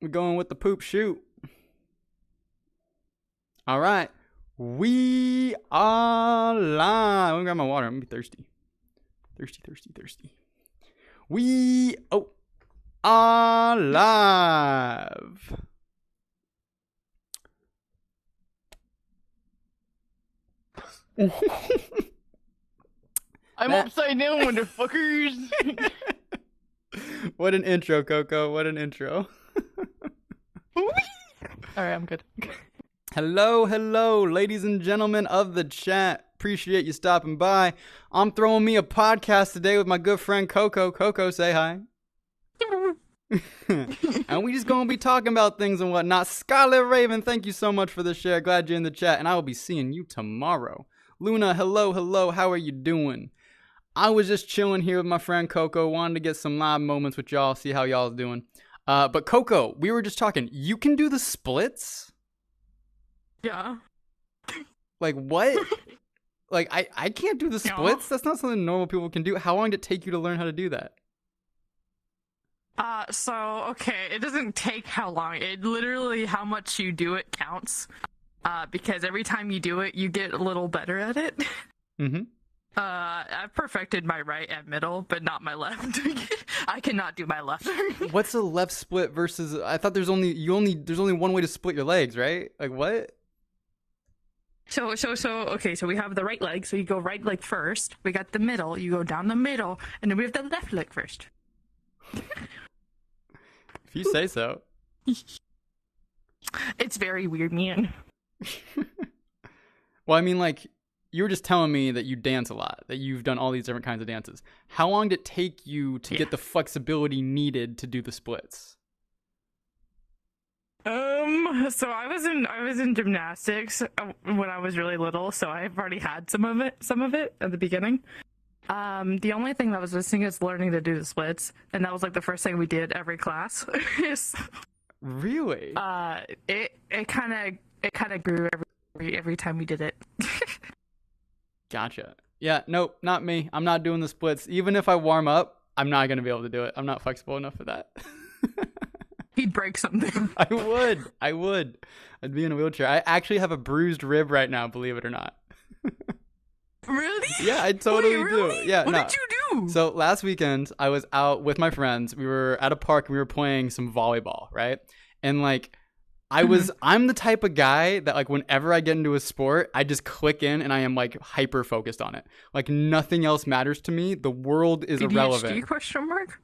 We're going with the poop shoot. All right. We are live. Let me grab my water. I'm going to be thirsty. Thirsty. We are live. I'm upside down, motherfuckers. What an intro, Coco. What an intro. All right, I'm good. Hello, ladies and gentlemen of the chat. Appreciate you stopping by. I'm throwing me a podcast today with my good friend Coco. Coco, say hi. And we just gonna be talking about things and whatnot. Scarlet Raven, thank you so much for the share. Glad you're in the chat, and I will be seeing you tomorrow. Luna, hello. How are you doing? I was just chilling here with my friend Coco. Wanted to get some live moments with y'all, see how y'all's doing. But Coco, we were just talking. You can do the splits? Yeah. Like what? Like I can't do the splits. That's not something normal people can do. How long did it take you to learn how to do that? Okay, it doesn't take how long. It literally, how much you do it counts. Because every time you do it, you get a little better at it. Mm-hmm. I've perfected my right and middle, but not my left. I cannot do my left. What's a left split versus? I thought there's only one way to split your legs, right? Like what? Okay, so we have the right leg, so you go right leg first. We got the middle, you go down the middle, and then we have the left leg first. If you say so. It's very weird, man. Well, I mean, like, you were just telling me that you dance a lot, that you've done all these different kinds of dances. How long did it take you to get the flexibility needed to do the splits? So I was in gymnastics when I was really little, so I've already had some of it at the beginning. The only thing that was missing is learning to do the splits, and that was like the first thing we did every class. Really? It kind of grew every time we did it. Gotcha. Yeah, nope, not me. I'm not doing the splits. Even if I warm up, I'm not going to be able to do it. I'm not flexible enough for that. He'd break something. I would. I'd be in a wheelchair. I actually have a bruised rib right now, believe it or not. Really? Yeah, I totally Wait, really? do. Yeah, what did you do? So last weekend, I was out with my friends. We were at a park and we were playing some volleyball, right? And like, I'm the type of guy that like whenever I get into a sport, I just click in and I am like hyper focused on it. Like nothing else matters to me. The world is irrelevant. ADHD question mark?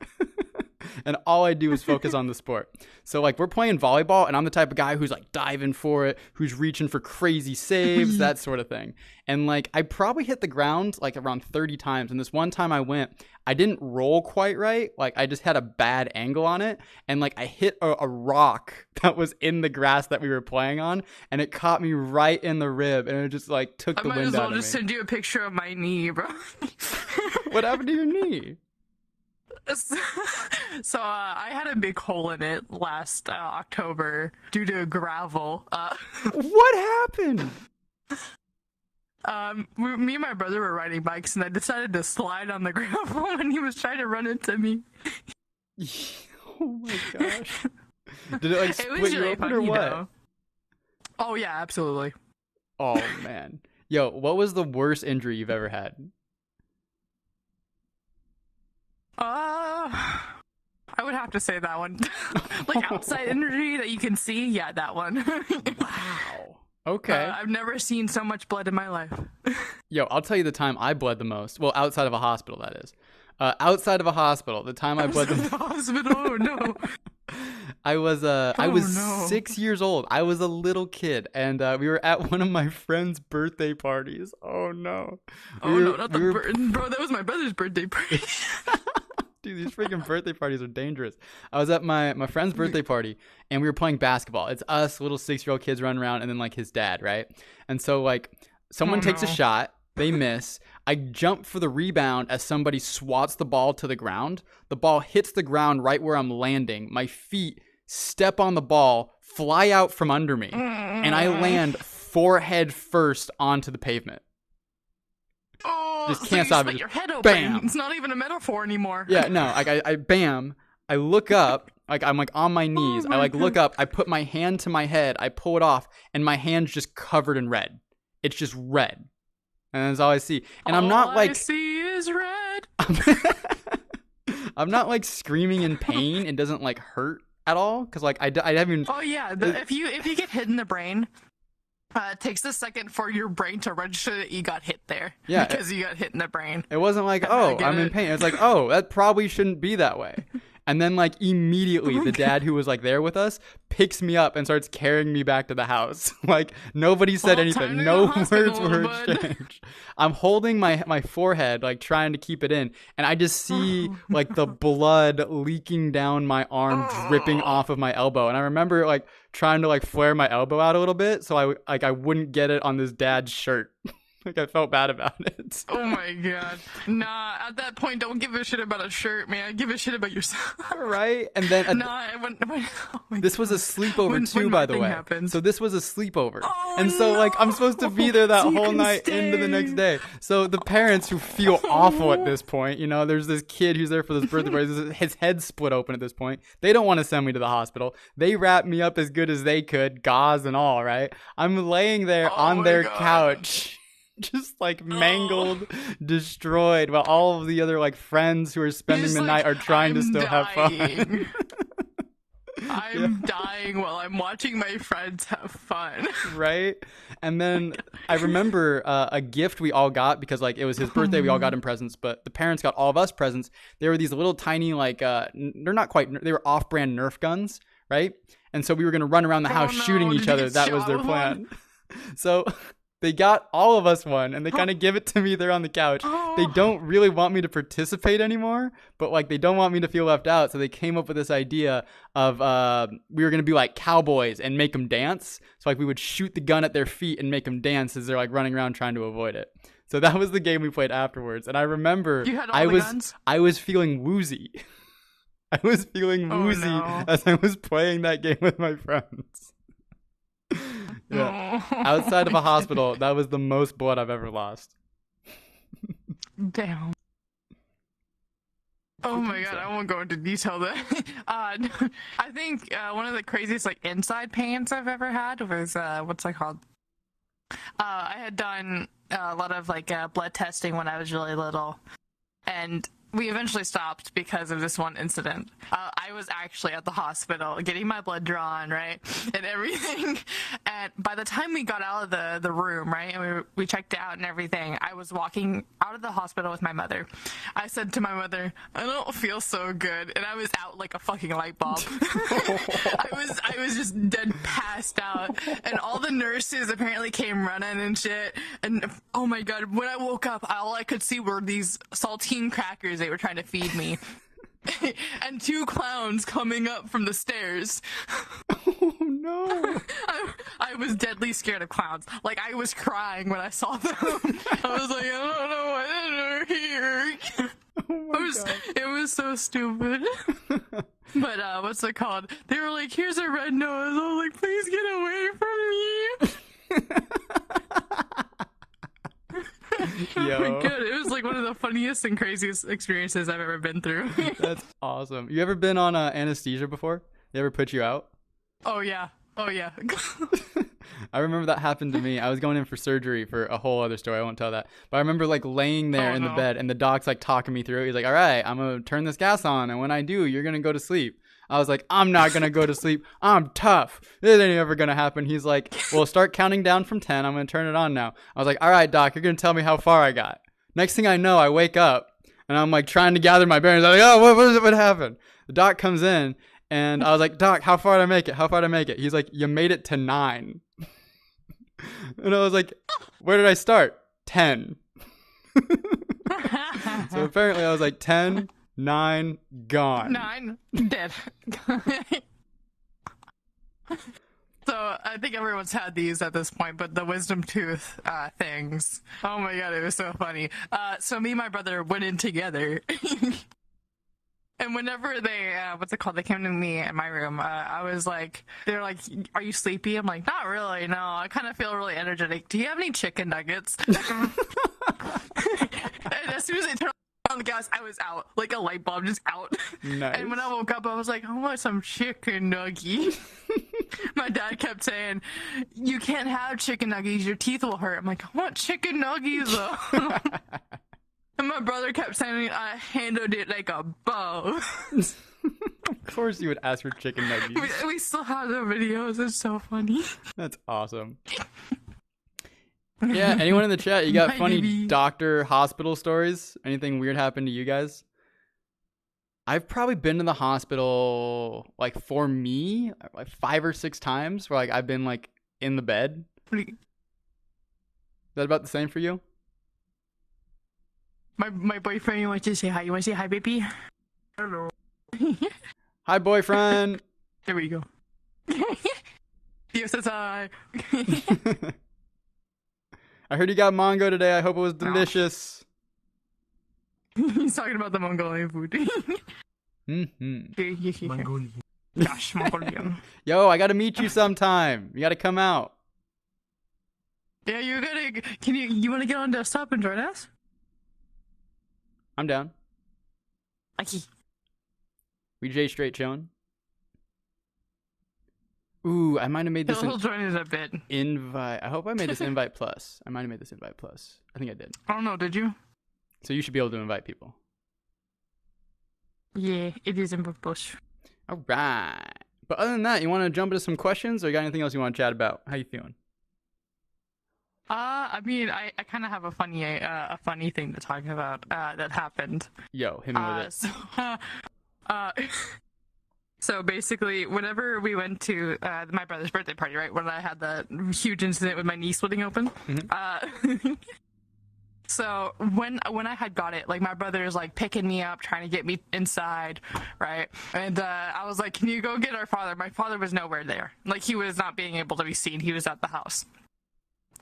And all I do is focus on the sport. So like we're playing volleyball and I'm the type of guy who's like diving for it, who's reaching for crazy saves, that sort of thing. And like I probably hit the ground like around 30 times. And this one time I didn't roll quite right. Like I just had a bad angle on it. And like I hit a rock that was in the grass that we were playing on. And it caught me right in the rib. And it just like took the wind out of me. I might as well just send you a picture of my knee, bro. What happened to your knee? So I had a big hole in it last October due to gravel. What happened? Me and my brother were riding bikes, and I decided to slide on the gravel when he was trying to run into me. Oh my gosh! Did it like split you open or what? Though. Oh yeah, absolutely. Oh man, yo, what was the worst injury you've ever had? I would have to say that one. Like outside injury that you can see, yeah, that one. Wow. Okay. I've never seen so much blood in my life. Yo, I'll tell you the time I bled the most. Well, outside of a hospital, that is. Outside of a hospital, the time I bled the most. Hospital? Oh no. I was 6 years old. I was a little kid, and we were at one of my friend's birthday parties. Oh no. Bro, that was my brother's birthday party. Dude, these freaking birthday parties are dangerous. I was at my friend's birthday party, and we were playing basketball. It's us little 6-year-old kids running around, and then like his dad, right? And so like someone takes a shot, they miss. I jump for the rebound as somebody swats the ball to the ground. The ball hits the ground right where I'm landing. My feet step on the ball, fly out from under me, and I land forehead first onto the pavement. Just can't stop it. Your head open. Bam. It's not even a metaphor anymore. Yeah, no. I bam. I look up. Like I'm like on my knees. I like look up. I put my hand to my head. I pull it off, and my hand's just covered in red. It's just red, and that's all I see. And I'm not like. All I see is red. I'm not like screaming in pain. It doesn't like hurt at all because like I haven't even. Oh yeah, if you get hit in the brain, it takes a second for your brain to register that you got hit there. Yeah, because you got hit in the brain. It wasn't like, oh, I'm in pain. It's like, oh, that probably shouldn't be that way. And then like immediately the dad who was like there with us picks me up and starts carrying me back to the house. Like nobody said anything. No words were exchanged. I'm holding my forehead, like trying to keep it in. And I just see like the blood leaking down my arm, dripping off of my elbow. And I remember like trying to like flare my elbow out a little bit so I wouldn't get it on this dad's shirt. Like I felt bad about it. Oh my god. Nah, at that point, don't give a shit about a shirt, man. Give a shit about yourself. Right? And then this was a sleepover too, by the way. Happened. So this was a sleepover. Oh, and so like I'm supposed to be there that whole night into the next day. So the parents who feel awful at this point, you know, there's this kid who's there for this birthday party. His head's split open at this point. They don't want to send me to the hospital. They wrap me up as good as they could, gauze and all, right? I'm laying there on their couch. Just like mangled, destroyed, while all of the other like friends who are spending the night are trying to still have fun. I'm dying while I'm watching my friends have fun. Right? And then I remember a gift we all got because like it was his birthday. We all got him presents, but the parents got all of us presents. They were these little tiny like they're not quite. They were off-brand Nerf guns, right? And so we were gonna run around the house shooting each other. That was their plan. So. They got all of us one, and they kind of give it to me there on the couch. They don't really want me to participate anymore, but like they don't want me to feel left out. So they came up with this idea of we were gonna be like cowboys and make them dance. So like we would shoot the gun at their feet and make them dance as they're like running around trying to avoid it. So that was the game we played afterwards. And I remember I was feeling woozy. I was feeling woozy as I was playing that game with my friends. Yeah. Outside of a hospital, that was the most blood I've ever lost. Damn. Oh my god, I won't go into detail there. I think one of the craziest like inside pains I've ever had was what's that called? I had done a lot of like blood testing when I was really little, and we eventually stopped because of this one incident. I was actually at the hospital getting my blood drawn, right, and everything. And by the time we got out of the room, right, and we checked out and everything, I was walking out of the hospital with my mother. I said to my mother, "I don't feel so good," and I was out like a fucking light bulb. I was just dead passed out, and all the nurses apparently came running and shit. And oh my god, when I woke up, all I could see were these saltine crackers they were trying to feed me. And two clowns coming up from the stairs. Oh no. I was deadly scared of clowns. Like I was crying when I saw them. I was like, I don't know why they're here. It was so stupid. But what's it called? They were like, here's a red nose. I was like, please get away from me. Yo. Oh my god, it was like one of the funniest and craziest experiences I've ever been through. That's awesome. You ever been on anesthesia before? They ever put you out? Oh yeah. I remember that happened to me. I was going in for surgery for a whole other story. I won't tell that. But I remember like laying there in the bed and the doc's like talking me through it. He's like, all right, I'm going to turn this gas on. And when I do, you're going to go to sleep. I was like, I'm not going to go to sleep. I'm tough. This ain't ever going to happen. He's like, well, start counting down from 10. I'm going to turn it on now. I was like, all right, doc, you're going to tell me how far I got. Next thing I know, I wake up and I'm like trying to gather my bearings. I'm like, oh, what happened? The doc comes in and I was like, doc, how far did I make it? How far did I make it? He's like, you made it to 9. And I was like, where did I start? 10. So apparently I was like 10, 9, gone. 9, dead. So I think everyone's had these at this point, but the wisdom tooth things. Oh my god, it was so funny. So me and my brother went in together. And whenever they, what's it called? They came to me in my room. I was like, they're like, are you sleepy? I'm like, not really. No, I kind of feel really energetic. Do you have any chicken nuggets? And as soon as they turn on on the gas, I was out. Like a light bulb, just out. Nice. And when I woke up, I was like, I want some chicken nugget. My dad kept saying, you can't have chicken nuggets, your teeth will hurt. I'm like, I want chicken nuggets though. And my brother kept saying I handled it like a bow. Of course you would ask for chicken nuggets. We still have the videos. It's so funny. That's awesome. Yeah, anyone in the chat, you got funny doctor hospital stories? Anything weird happened to you guys? I've probably been to the hospital, like, for me, like 5 or 6 times, where, like, I've been, like, in the bed. Is that about the same for you? My boyfriend wants to say hi. You want to say hi, baby? Hello. Hi, boyfriend. There we go. Theo says hi. I heard you got mango today. I hope it was delicious. He's talking about the Mongolian food. Mongolian. Gosh, Mongolian. Yo, I gotta meet you sometime. You gotta come out. Yeah, you're gonna. Can you want to get on desktop and join us? I'm down. Okay. We J straight chillin'. Ooh, I might have made this He'll join it a bit. invite. I hope I made this invite plus. I might have made this invite plus. I think I did. I don't know, did you? So you should be able to invite people. Yeah, it is in push. All right. But other than that, you want to jump into some questions, or you got anything else you want to chat about? How you feeling? I mean, I kind of have a funny thing to talk about that happened. Yo, hit me with it. So basically, whenever we went to my brother's birthday party, right, when I had that huge incident with my knee splitting open, so when I had got it, like, my brother is like picking me up, trying to get me inside, right, and I was like, can you go get our father? My father was nowhere there, like, he was not being able to be seen. He was at the house.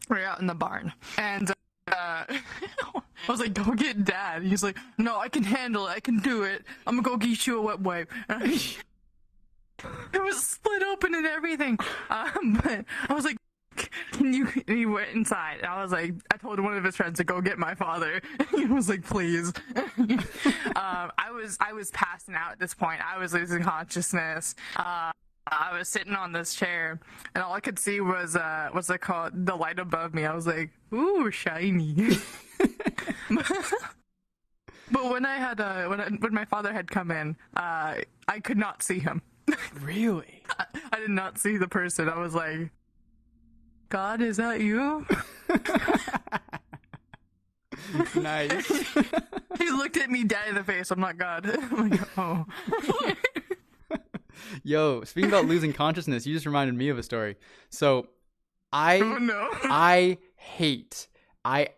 We're out in the barn, and I was like, go get dad. He's like, no, I can handle it, I can do it, I'm gonna go get you a wet wipe. It was split open and everything, but I was like, can you? And he went inside, and I was like, I told one of his friends to go get my father. He was like, please. I was passing out at this point. I was losing consciousness. I was sitting on this chair, and all I could see was what's it called? The light above me. I was like, ooh, shiny. But when I had when my father had come in, I could not see him. Really? I did not see the person. I was like, God, is that you? Nice. He looked at me dead in the face. I'm not God. I'm like, oh. Yo, speaking about losing consciousness, you just reminded me of a story. So, Oh, no. I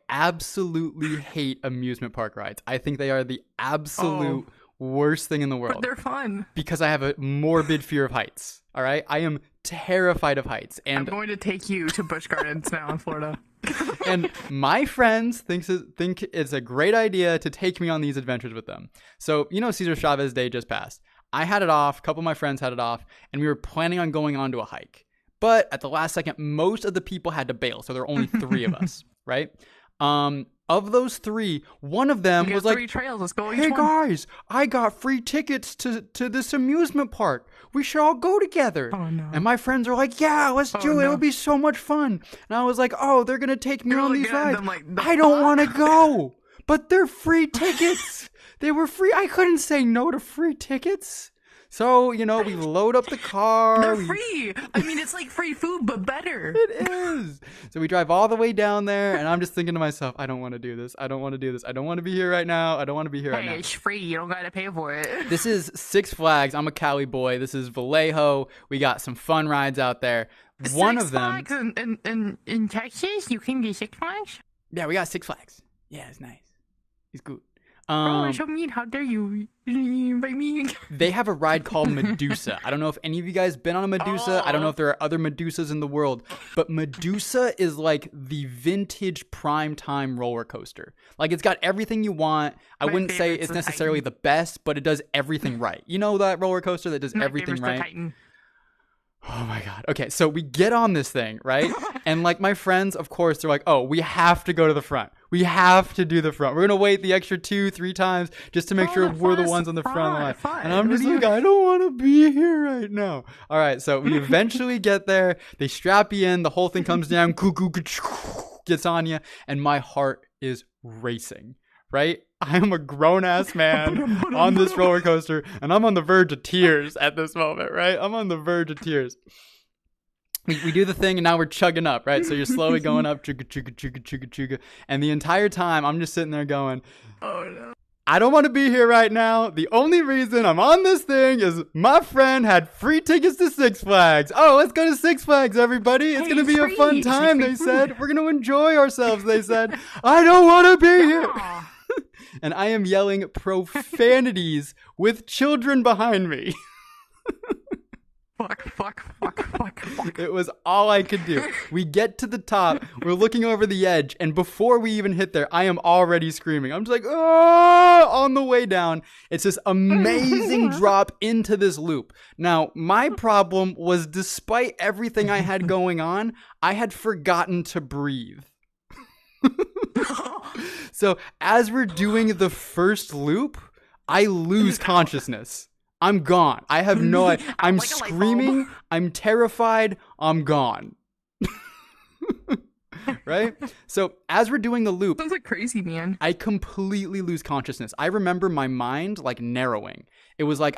absolutely hate amusement park rides. I think they are the absolute worst thing in the world. But they're fun. Because I have a morbid fear of heights. All right? I am terrified of heights. And I'm going to take you to Busch Gardens now in Florida. And my friends think it's a great idea to take me on these adventures with them. So, you know, Cesar Chavez Day just passed. I had it off. A couple of my friends had it off. And we were planning on going on to a hike. But at the last second, most of the people had to bail. So there were only 3 of us, right? Of those 3, one of them was like, 3 trails. Let's go. hey guys, I got free tickets to this amusement park. We should all go together. Oh, no. And my friends are like, yeah, let's do it. No. It'll be so much fun. And I was like, oh, they're going to take me on these rides. Like, I don't want to go. But they're free tickets. They were free. I couldn't say no to free tickets. So, you know, we load up the car. They're free. I mean, it's like free food, but better. It is. So we drive all the way down there, and I'm just thinking to myself, I don't want to do this. I don't want to do this. I don't want to be here right now. I don't want to be here right now. Hey, it's free. You don't got to pay for it. This is Six Flags. I'm a Cali boy. This is Vallejo. We got some fun rides out there. One of them. Six Flags in Texas? You can get Six Flags? Yeah, we got Six Flags. Yeah, it's nice. It's good. Oh, so mean. How dare you? You invite me? They have a ride called Medusa. I don't know if any of you guys been on a Medusa. I don't know if there are other Medusas in the world, but Medusa is like the vintage prime time roller coaster. Like, it's got everything you want. I wouldn't say it's necessarily the best, but it does everything right. You know that roller coaster that does everything right? Oh my God. Okay, so we get on this thing, right? And like my friends, of course, they're like, oh, we have to go to the front. We have to do the front. We're gonna wait the extra 2-3 times just to make sure we're the ones on the front of the line. Fine. And I'm just like, I don't want to be here right now. All right, so we eventually get there. They strap you in. The whole thing comes down. Gets on you, and my heart is racing. Right? I am a grown ass man on this roller coaster, and I'm on the verge of tears at this moment. Right? I'm on the verge of tears. We do the thing, and now we're chugging up, right? So you're slowly going up, chugga, chugga, chugga, chugga, chugga. And the entire time, I'm just sitting there going, oh no, I don't want to be here right now. The only reason I'm on this thing is my friend had free tickets to Six Flags. Oh, let's go to Six Flags, everybody. It's going to be a fun time, they said. We're going to enjoy ourselves, they said. I don't want to be here. And I am yelling profanities with children behind me. Fuck. It was all I could do. We get to the top. We're looking over the edge. And before we even hit there, I am already screaming. I'm just like, oh, on the way down. It's this amazing drop into this loop. Now, my problem was despite everything I had going on, I had forgotten to breathe. So as we're doing the first loop, I lose consciousness. I'm gone. I have no idea. I'm like screaming. I'm terrified. I'm gone. Right? So as we're doing the loop, sounds like crazy, man. I completely lose consciousness. I remember my mind like narrowing. It was like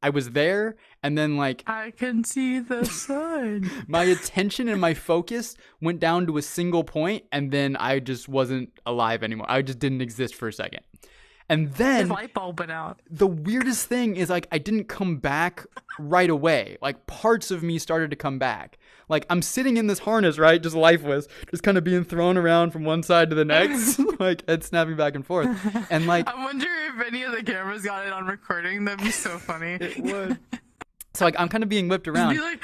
I was there, and then like I can see the sun. My attention and my focus went down to a single point, and then I just wasn't alive anymore. I just didn't exist for a second. And then his light bulb went out. The weirdest thing is like I didn't come back right away. Like parts of me started to come back. Like I'm sitting in this harness, right? Just lifeless, just kind of being thrown around from one side to the next, like head snapping back and forth. And like I wonder if any of the cameras got it on recording. That'd be so funny. It would. So like I'm kind of being whipped around. Like,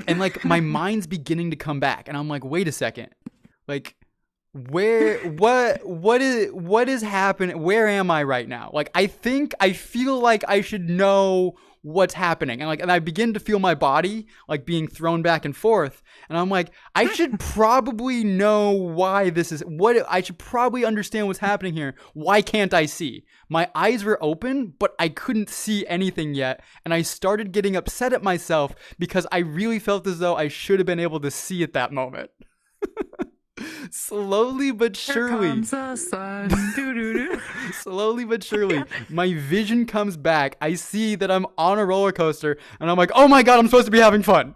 and like my mind's beginning to come back, and I'm like, wait a second, like. What is happening? Where am I right now? Like I feel like I should know what's happening, and I begin to feel my body like being thrown back and forth, and I'm like, I should probably know why this is. I should probably understand what's happening here. Why can't I see? My eyes were open, but I couldn't see anything yet, and I started getting upset at myself because I really felt as though I should have been able to see at that moment. Slowly but surely. Here comes the sun. Slowly but surely, my vision comes back. I see that I'm on a roller coaster, and I'm like, oh my god, I'm supposed to be having fun.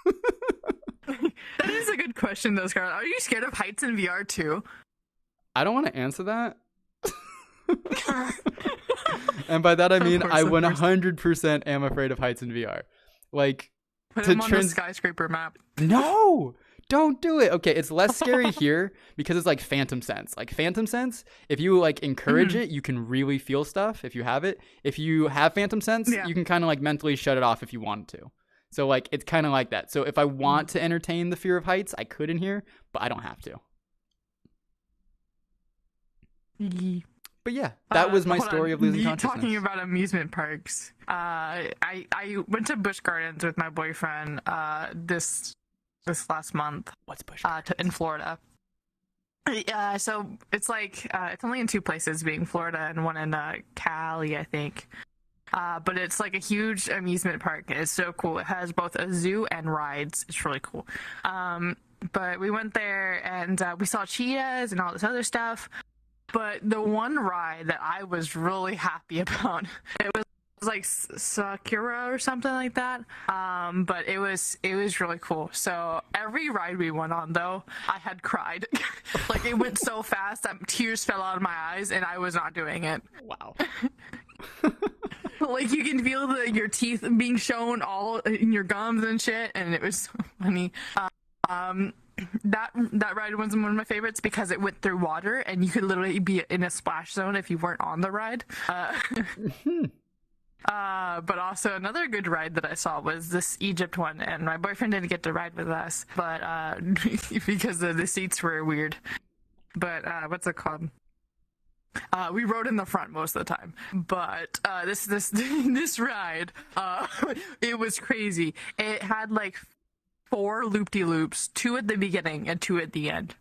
That is a good question, though, Scarlett. Are you scared of heights in VR too? I don't want to answer that. And by that I mean I 100% am afraid of heights in VR. Like, put him on the skyscraper map. No! Don't do it. Okay, it's less scary here because it's like Phantom Sense. Like Phantom Sense, if you like encourage it, you can really feel stuff if you have it. If you have Phantom Sense, you can kind of like mentally shut it off if you want to. So like it's kind of like that. So if I want to entertain the fear of heights, I could in here, but I don't have to. But yeah, that was my story of losing consciousness. Talking about amusement parks, I went to Busch Gardens with my boyfriend this last month. What's Busch in Florida. So it's like it's only in two places, being Florida and one in Cali, I think. But it's like a huge amusement park. It's so cool. It has both a zoo and rides. It's really cool. But we went there and we saw cheetahs and all this other stuff. But the one ride that I was really happy about, it was like Sakura or something like that. But it was really cool. So every ride we went on, though, I had cried. Like it went so fast that tears fell out of my eyes, and I was not doing it. Wow. Like you can feel your teeth being shown all in your gums and shit, and it was so funny. That ride was one of my favorites because it went through water, and you could literally be in a splash zone if you weren't on the ride. But also another good ride that I saw was this Egypt one, and my boyfriend didn't get to ride with us, but because the seats were weird. But what's it called? We rode in the front most of the time, but this ride, it was crazy. It had like 4 loop-de-loops, 2 at the beginning and 2 at the end.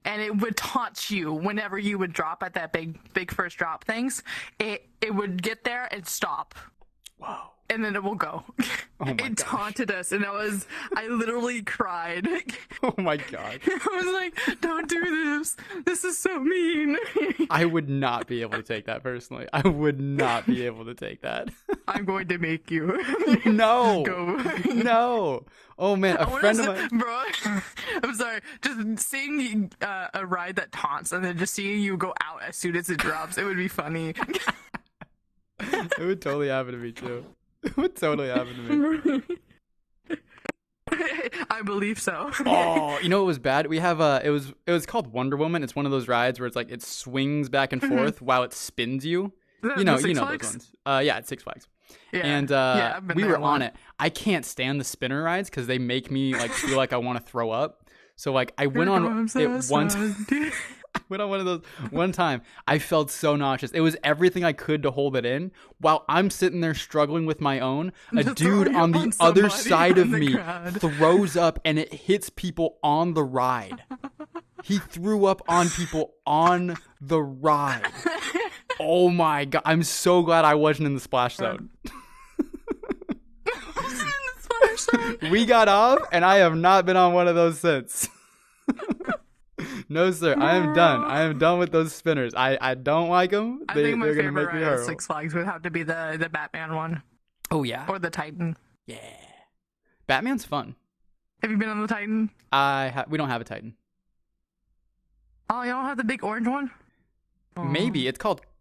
and it would taunt you whenever you would drop at that big first drop things. It would get there and stop. Wow. And then it will go. Oh my It gosh. taunted us, and I literally cried. Oh my god. I was like, don't do this. This is so mean. I would not be able to take that personally. I would not be able to take that. I'm going to make you. No. Go. No. Oh man, a friend of mine. Bro, I'm sorry. Just seeing a ride that taunts and then just seeing you go out as soon as it drops, it would be funny. It would totally happen to me too. It would totally happen to me. I believe so. Oh, you know what was bad? We have it was called Wonder Woman. It's one of those rides where it's like it swings back and forth while it spins you. Is You know Six those Flags? ones. Yeah, it's Six Flags. Yeah. And I've been we there were a lot. on it. I can't stand the spinner rides because they make me like feel like I want to throw up. So like I went on it once. Went on one of those one time. I felt so nauseous. It was everything I could to hold it in while I'm sitting there struggling with my own. A Just dude throwing on up the on other somebody side of on the me ground. throws up and it hits people on the ride. He threw up on people on the ride. Oh my god. I'm so glad I wasn't in the splash zone. We got off and I have not been on one of those since. No, sir. I am done. I am done with those spinners. I don't like them. I think my they're gonna favorite make me ride at hurl. Six Flags would have to be the Batman one Oh yeah. or the Titan. Yeah. Batman's fun. Have you been on the Titan? We don't have a Titan. Oh, you don't have the big orange one? Oh. Maybe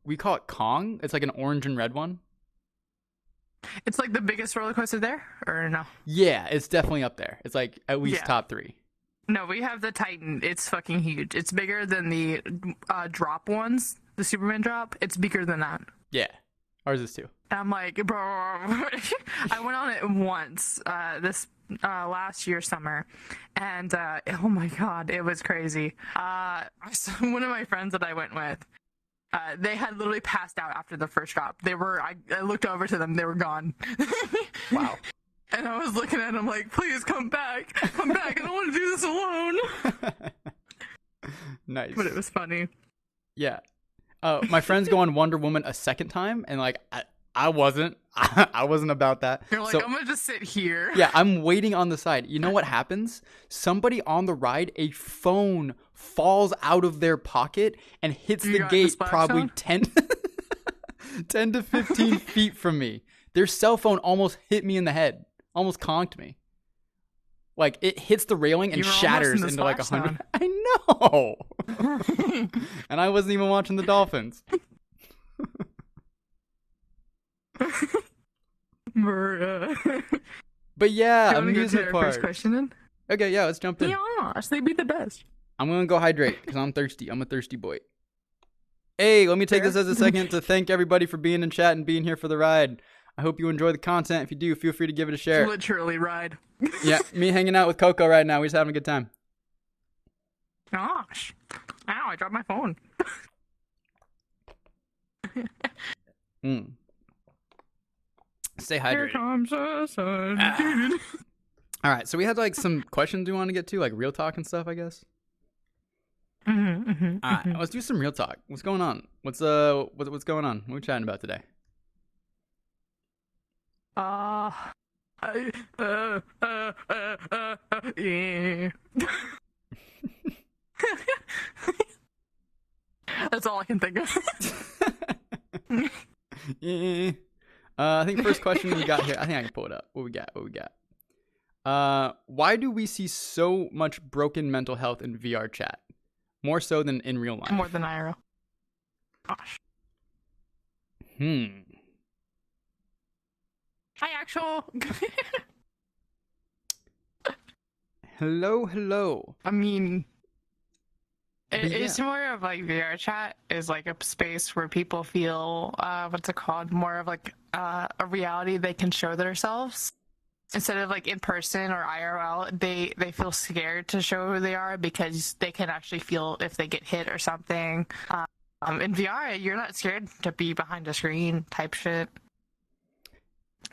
we call it Kong. It's like an orange and red one. It's like the biggest roller coaster there, or no? Yeah, it's definitely up there. It's like at least Yeah. top 3. No, we have the Titan. It's fucking huge. It's bigger than the drop ones, the Superman drop. It's bigger than that. Yeah. Ours is too. I'm like, bro. I went on it once this last year summer, and oh my god, it was crazy. One of my friends that I went with, they had literally passed out after the first drop. I looked over to them, they were gone. Wow. And I was looking at them like, please come back, come back. I don't want to do this alone. Nice. But it was funny. Yeah. My friends go on Wonder Woman a second time, and like I wasn't. I wasn't about that. You're like, So- I'm gonna just sit here. Yeah, I'm waiting on the side. You know what happens? Somebody on the ride, a phone falls out of their pocket and hits You the got the gate splash probably zone? 10 to 15 feet from me. Their cell phone almost hit me in the head. Almost conked me. Like, it hits the railing and You were almost shatters in the into like splash 100. I know! And I wasn't even watching the Dolphins. But yeah, You want to go to amusement our park. first question then? Okay, yeah, let's jump in. Gosh, they'd be the best. I'm gonna go hydrate because I'm thirsty. I'm a thirsty boy. Hey, let me take this as a second to thank everybody for being in chat and being here for the ride. I hope you enjoy the content. If you do, feel free to give it a share. Literally ride. Yeah, me hanging out with Coco right now. We're just having a good time. Gosh. Ow, I dropped my phone. Stay Here hydrated. comes the sun. All right, so we had like some questions we want to get to, like real talk and stuff, I guess. All right, let's do some real talk. What's going on? What's going on? What are we chatting about today? Yeah. That's all I can think of. Yeah. I think first question we got here. I think I can pull it up. What we got? Why do we see so much broken mental health in VR chat? More so than in real life. More than IRL. Gosh. Hi, actual. Hello. I mean, But it's more of like VR chat is like a space where people feel what's it called? More of like a reality they can show themselves instead of like in person or IRL. They feel scared to show who they are because they can actually feel if they get hit or something. In VR, you're not scared to be behind a screen type shit.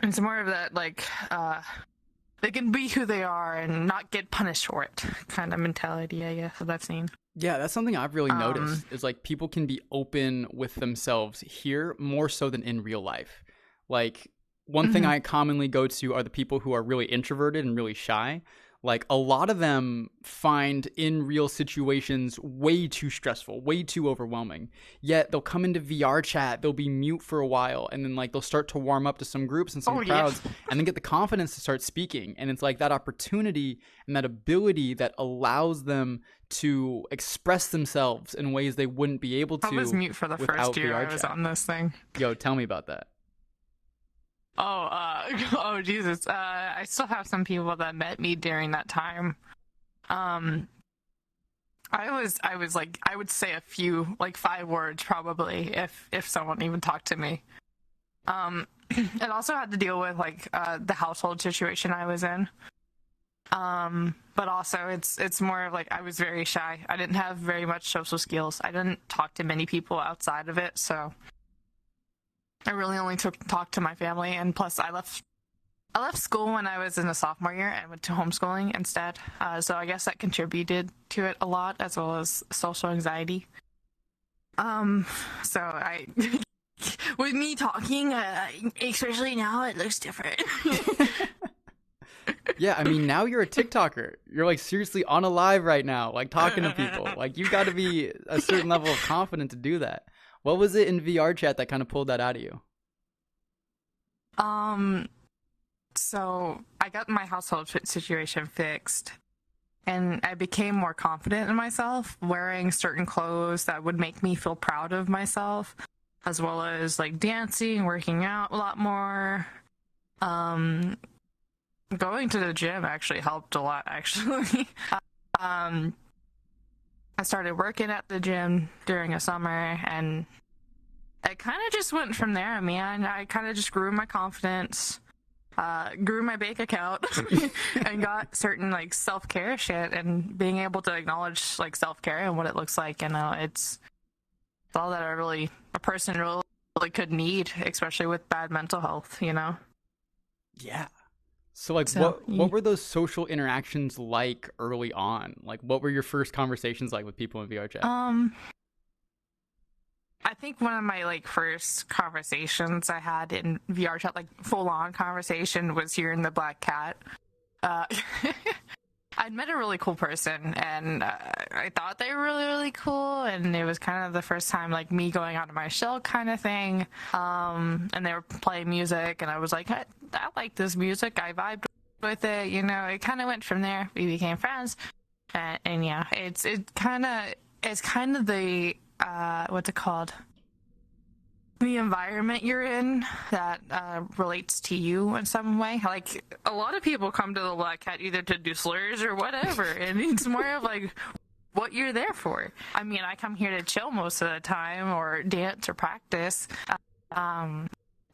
It's more of that like they can be who they are and not get punished for it kind of mentality, I guess, that I've seen. Yeah, that's something I've really noticed is like people can be open with themselves here more so than in real life. Like one thing Mhm. I commonly go to are the people who are really introverted and really shy. Like a lot of them find in real situations way too stressful, way too overwhelming. Yet they'll come into VR chat, they'll be mute for a while, and then like they'll start to warm up to some groups and some Oh yeah. crowds and then get the confidence to start speaking. And it's like that opportunity and that ability that allows them to express themselves in ways they wouldn't be able I was to mute for the without first year VR I was chat. on this thing. Yo, tell me about that. Oh, oh Jesus. I still have some people that met me during that time. Um, I was like, I would say a few, like 5 words probably, if someone even talked to me. It also had to deal with like the household situation I was in. But also it's more of like I was very shy. I didn't have very much social skills. I didn't talk to many people outside of it, so I really only talked to my family. And plus, I left school when I was in a sophomore year and went to homeschooling instead. So I guess that contributed to it a lot, as well as social anxiety. So I, with me talking, especially now, it looks different. Yeah, I mean, now you're a TikToker. You're like seriously on a live right now, like talking to people. Like you got to be a certain level of confident to do that. What was it in VR chat that kind of pulled that out of you? So I got my household situation fixed, and I became more confident in myself, wearing certain clothes that would make me feel proud of myself, as well as like dancing, working out a lot more. Going to the gym actually helped a lot, actually. um, I started working at the gym during a summer, and it kind of just went from there, man. I kind of just grew my confidence, grew my bank account, and got certain like self-care shit, and being able to acknowledge like self-care and what it looks like. And it's all that a person really could need, especially with bad mental health, you know? Yeah. So like So, what were those social interactions like early on? Like what were your first conversations like with people in VR chat? I think one of my like first conversations I had in VR chat, like full on conversation, was hearing the black cat. Uh, I'd met a really cool person, and I thought they were really, really cool, and it was kind of the first time like me going out of my shell kind of thing. And they were playing music, and I was like, I like this music. I vibed with it, you know. It kind of went from there. We became friends, and yeah, it's kind of the what's it called? The environment you're in that relates to you in some way. Like a lot of people come to the Black Cat either to do slurs or whatever, and it's more of like what you're there for. I mean, I come here to chill most of the time, or dance or practice.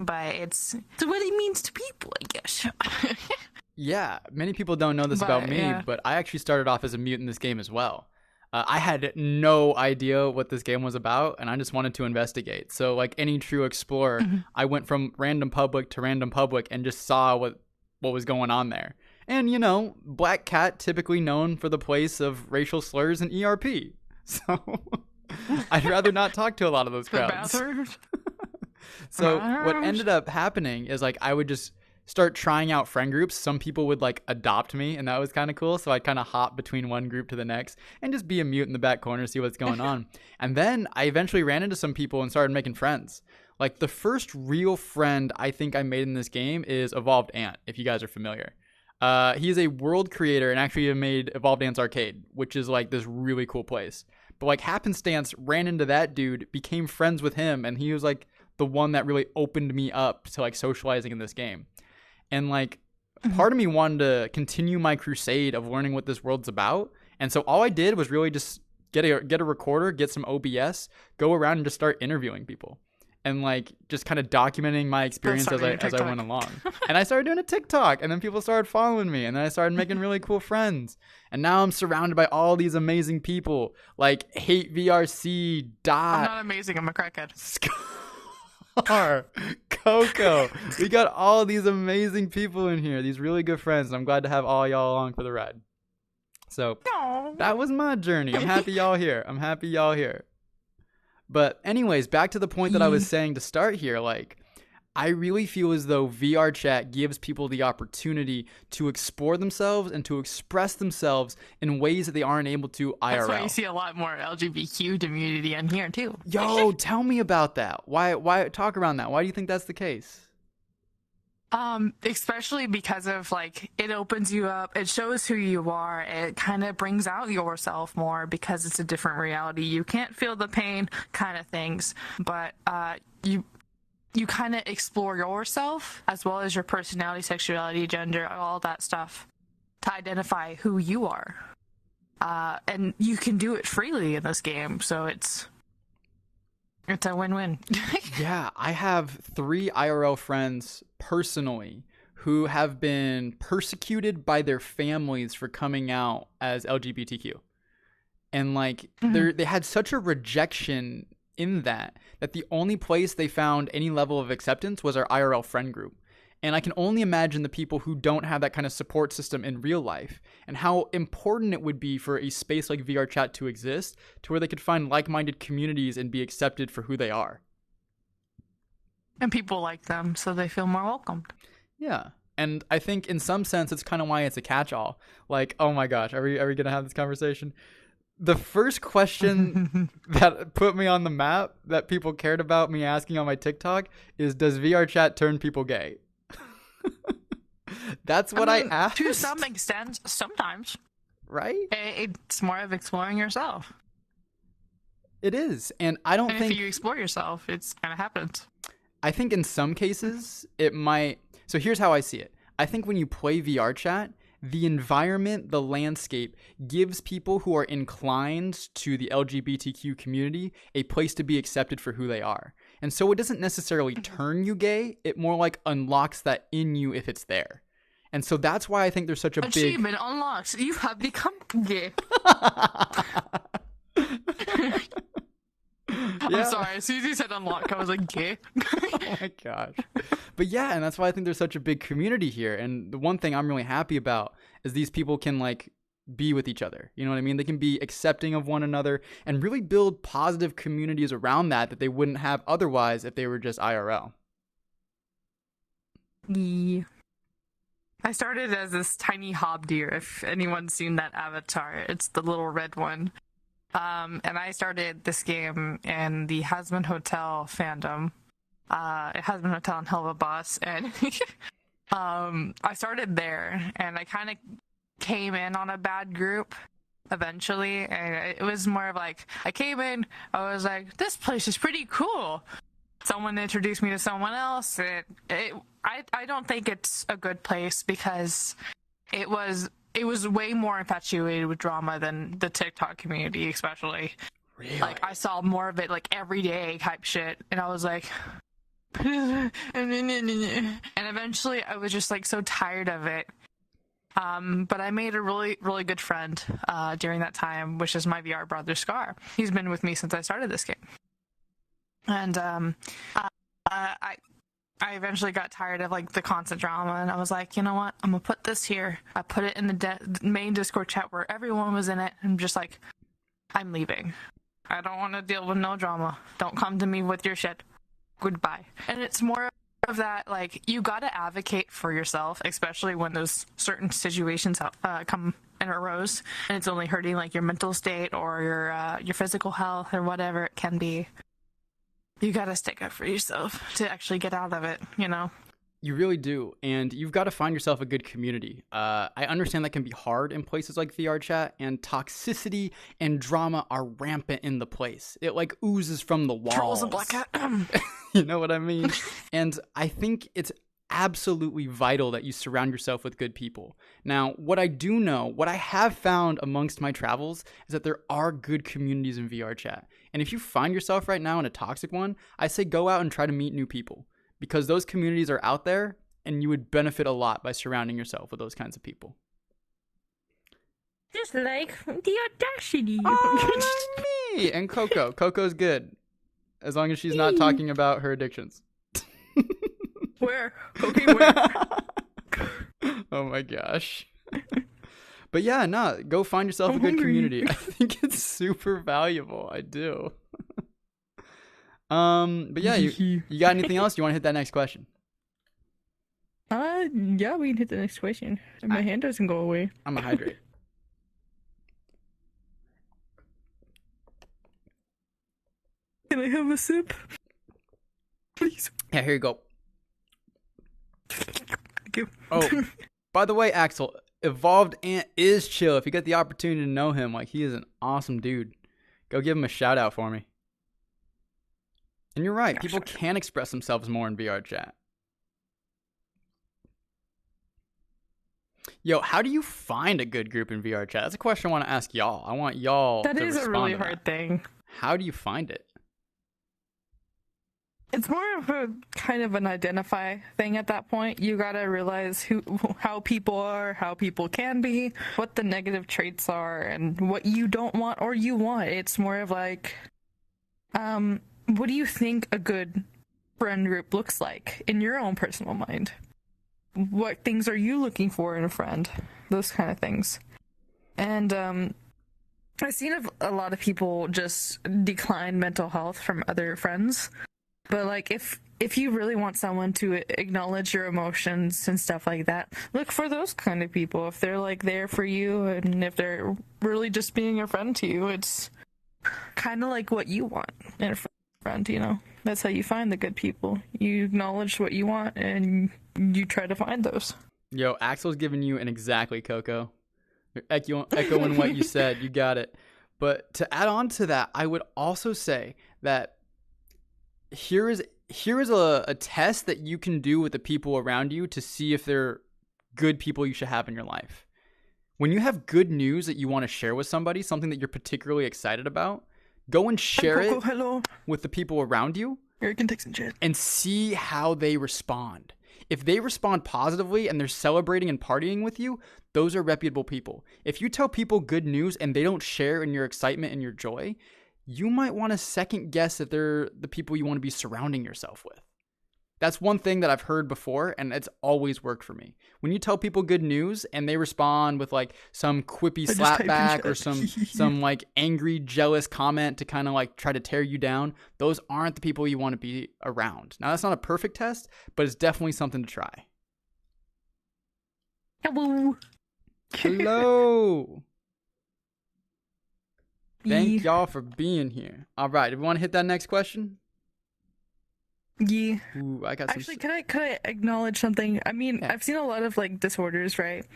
But it's what it means to people, I guess. Yeah, many people don't know this about me, yeah. but I actually started off as a mute in this game as well. I had no idea what this game was about, and I just wanted to investigate. So, like any true explorer, I went from random public to random public and just saw what was going on there. And you know, Black Cat typically known for the place of racial slurs and ERP. So I'd rather not talk to a lot of those The crowds. bathrooms. So what ended up happening is like I would just start trying out friend groups. Some people would like adopt me, and that was kind of cool. So I'd kind of hop between one group to the next and just be a mute in the back corner, see what's going on. And then I eventually ran into some people and started making friends. Like the first real friend I think I made in this game is Evolved Ant, if you guys are familiar. He is a world creator and actually made Evolved Ants Arcade, which is like this really cool place. But like happenstance, ran into that dude, became friends with him, and he was like the one that really opened me up to like socializing in this game. And like part of me wanted to continue my crusade of learning what this world's about. And so all I did was really just get a recorder, get some OBS, go around and just start interviewing people. And like just kind of documenting my experience as I went along. And I started doing a TikTok, and then people started following me, and then I started making really cool friends. And now I'm surrounded by all these amazing people like Hate VRC, Dot. I'm not amazing. I'm a crackhead. Coco. We got all these amazing people in here, these really good friends, and I'm glad to have all y'all along for the ride. So No. that was my journey. I'm happy y'all here. But anyways, back to the point that I was saying to start here, like, I really feel as though VR chat gives people the opportunity to explore themselves and to express themselves in ways that they aren't able to IRL. That's why you see a lot more LGBTQ community in here too. Yo, tell me about that. Why talk around that? Why do you think that's the case? Especially because of like it opens you up, it shows who you are, it kind of brings out yourself more because it's a different reality. You can't feel the pain kind of things, but you kind of explore yourself as well as your personality, sexuality, gender, all that stuff to identify who you are. And you can do it freely in this game, so it's a win-win. Yeah, I have 3 IRL friends personally who have been persecuted by their families for coming out as LGBTQ. And like they had such a rejection in that the only place they found any level of acceptance was our IRL friend group. And I can only imagine the people who don't have that kind of support system in real life and how important it would be for a space like VR chat to exist to where they could find like-minded communities and be accepted for who they are. And people like them, so they feel more welcomed. Yeah. And I think in some sense, it's kind of why it's a catch-all. Like, oh my gosh, are we going to have this conversation? The first question that put me on the map that people cared about me asking on my TikTok is, does VR chat turn people gay? That's what I asked. To some extent, sometimes. Right? It's more of exploring yourself. It is. And I don't think... if you explore yourself, it's kind of happens. I think in some cases, it might... So here's how I see it. I think when you play VR chat, the environment, the landscape, gives people who are inclined to the LGBTQ community a place to be accepted for who they are. And so it doesn't necessarily turn you gay. It more like unlocks that in you if it's there. And so that's why I think there's such a Achievement unlocks. You have become gay. I'm sorry. As soon as you said unlock, I was like, gay. Oh my gosh. But yeah, and that's why I think there's such a big community here. And the one thing I'm really happy about is these people can like be with each other. You know what I mean? They can be accepting of one another and really build positive communities around that they wouldn't have otherwise if they were just IRL. Yeah. I started as this tiny hob deer, if anyone's seen that avatar. It's the little red one. And I started this game in the Hasman Hotel fandom. Hasman Hotel and Hell of a Boss. And I started there, and I kind of came in on a bad group eventually. And it was more of like, I came in, I was like, this place is pretty cool. Someone introduced me to someone else. I don't think it's a good place because it was way more infatuated with drama than the TikTok community, especially. Really? Like, I saw more of it, like, every day type shit, and I was like... and eventually, I was just, like, so tired of it. But I made a really, really good friend during that time, which is my VR brother, Scar. He's been with me since I started this game. And I eventually got tired of like the constant drama, and I was like, you know what? I'm gonna put this here. I put it in the main Discord chat where everyone was in it. I'm just like, I'm leaving. I don't want to deal with no drama. Don't come to me with your shit. Goodbye. And it's more of that, like, you gotta advocate for yourself, especially when those certain situations come and arose, and it's only hurting like your mental state or your physical health or whatever it can be. You gotta stick up for yourself to actually get out of it, you know? You really do. And you've got to find yourself a good community. I understand that can be hard in places like VR chat, and toxicity and drama are rampant in the place. It like oozes from the walls. Trolls and Black Cat. You know what I mean? And I think it's absolutely vital that you surround yourself with good people. Now, what I do know, what I have found amongst my travels is that there are good communities in VR chat. And if you find yourself right now in a toxic one, I say go out and try to meet new people, because those communities are out there and you would benefit a lot by surrounding yourself with those kinds of people. Just like the audacity. Oh, me! And Coco. Coco's good. As long as she's not talking about her addictions. Where? Okay, where? Oh my gosh. But yeah, no, go find yourself I'm a good hungry. community. I think it's super valuable. I do. But yeah, you got anything else? You want to hit that next question? Yeah, we can hit the next question. My hand doesn't go away. I'm gonna hydrate. Can I have a sip? Please. Yeah, here you go. Thank you. Oh, by the way, Axel, Evolved Ant is chill. If you get the opportunity to know him, like, he is an awesome dude. Go give him a shout out for me. And you're right, people can express themselves more in VR chat. Yo, how do you find a good group in VR chat? That's a question I want to ask y'all. I want y'all That to is a respond really to hard that. thing. How do you find it? It's more of a kind of an identify thing at that point. You gotta realize how people are, how people can be, what the negative traits are, and what you don't want or you want. It's more of like, what do you think a good friend group looks like in your own personal mind? What things are you looking for in a friend? Those kind of things. And I've seen a lot of people just decline mental health from other friends. But like if you really want someone to acknowledge your emotions and stuff like that, look for those kind of people. If they're like there for you and if they're really just being a friend to you, it's kind of like what you want in a friend, you know? That's how you find the good people. You acknowledge what you want and you try to find those. Yo, Axel's giving you an exactly, Coco. You're echoing what you said. You got it. But to add on to that, I would also say that here is a test that you can do with the people around you to see if they're good people you should have in your life. When you have good news that you want to share with somebody, something that you're particularly excited about, go and share it with the people around you. Eric can take some shit. And see how they respond. If they respond positively and they're celebrating and partying with you, those are reputable people. If you tell people good news and they don't share in your excitement and your joy, you might want to second guess that they're the people you want to be surrounding yourself with. That's one thing that I've heard before, and it's always worked for me. When you tell people good news and they respond with like some quippy slapback or some like angry, jealous comment to kind of like try to tear you down, those aren't the people you want to be around. Now, that's not a perfect test, but it's definitely something to try. Hello. Thank y'all for being here. All right, do we want to hit that next question? Yeah. Ooh, I got Actually, could I acknowledge something? I mean, yeah. I've seen a lot of like disorders, right,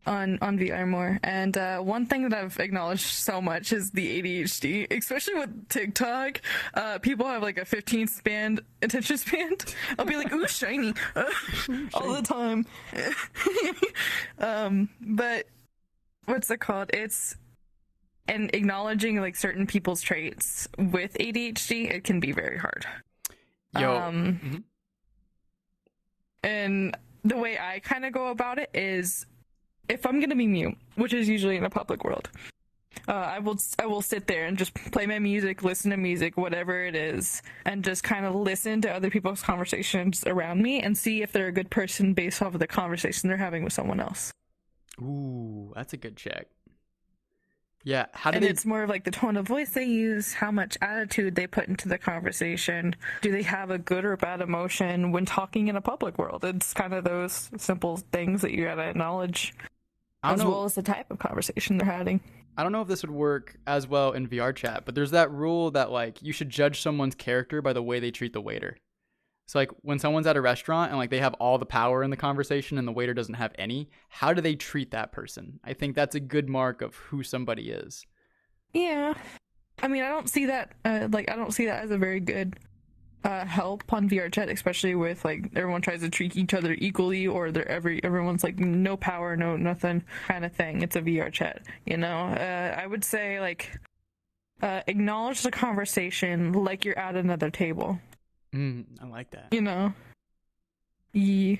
on VR more, and one thing that I've acknowledged so much is the ADHD, especially with TikTok. People have like a 15 span attention span. I'll be like, ooh, shiny, all the time. But what's it called? And acknowledging like certain people's traits with ADHD, it can be very hard. And the way I kind of go about it is, if I'm gonna be mute, which is usually in a public world, I will sit there and just play my music, listen to music, whatever it is, and just kind of listen to other people's conversations around me and see if they're a good person based off of the conversation they're having with someone else. Ooh, that's a good check. Yeah, it's more of like the tone of voice they use, how much attitude they put into the conversation. Do they have a good or bad emotion when talking in a public world? It's kind of those simple things that you gotta acknowledge, as well as the type of conversation they're having. I don't know if this would work as well in VR chat, but there's that rule that like you should judge someone's character by the way they treat the waiter. So like when someone's at a restaurant and like they have all the power in the conversation and the waiter doesn't have any, how do they treat that person? I think that's a good mark of who somebody is. Yeah. I mean, I don't see that as a very good help on VR chat, especially with like everyone tries to treat each other equally, or everyone's like no power, no nothing kind of thing. It's a VR chat, you know. I would say like acknowledge the conversation like you're at another table. I like that. You know, yeah.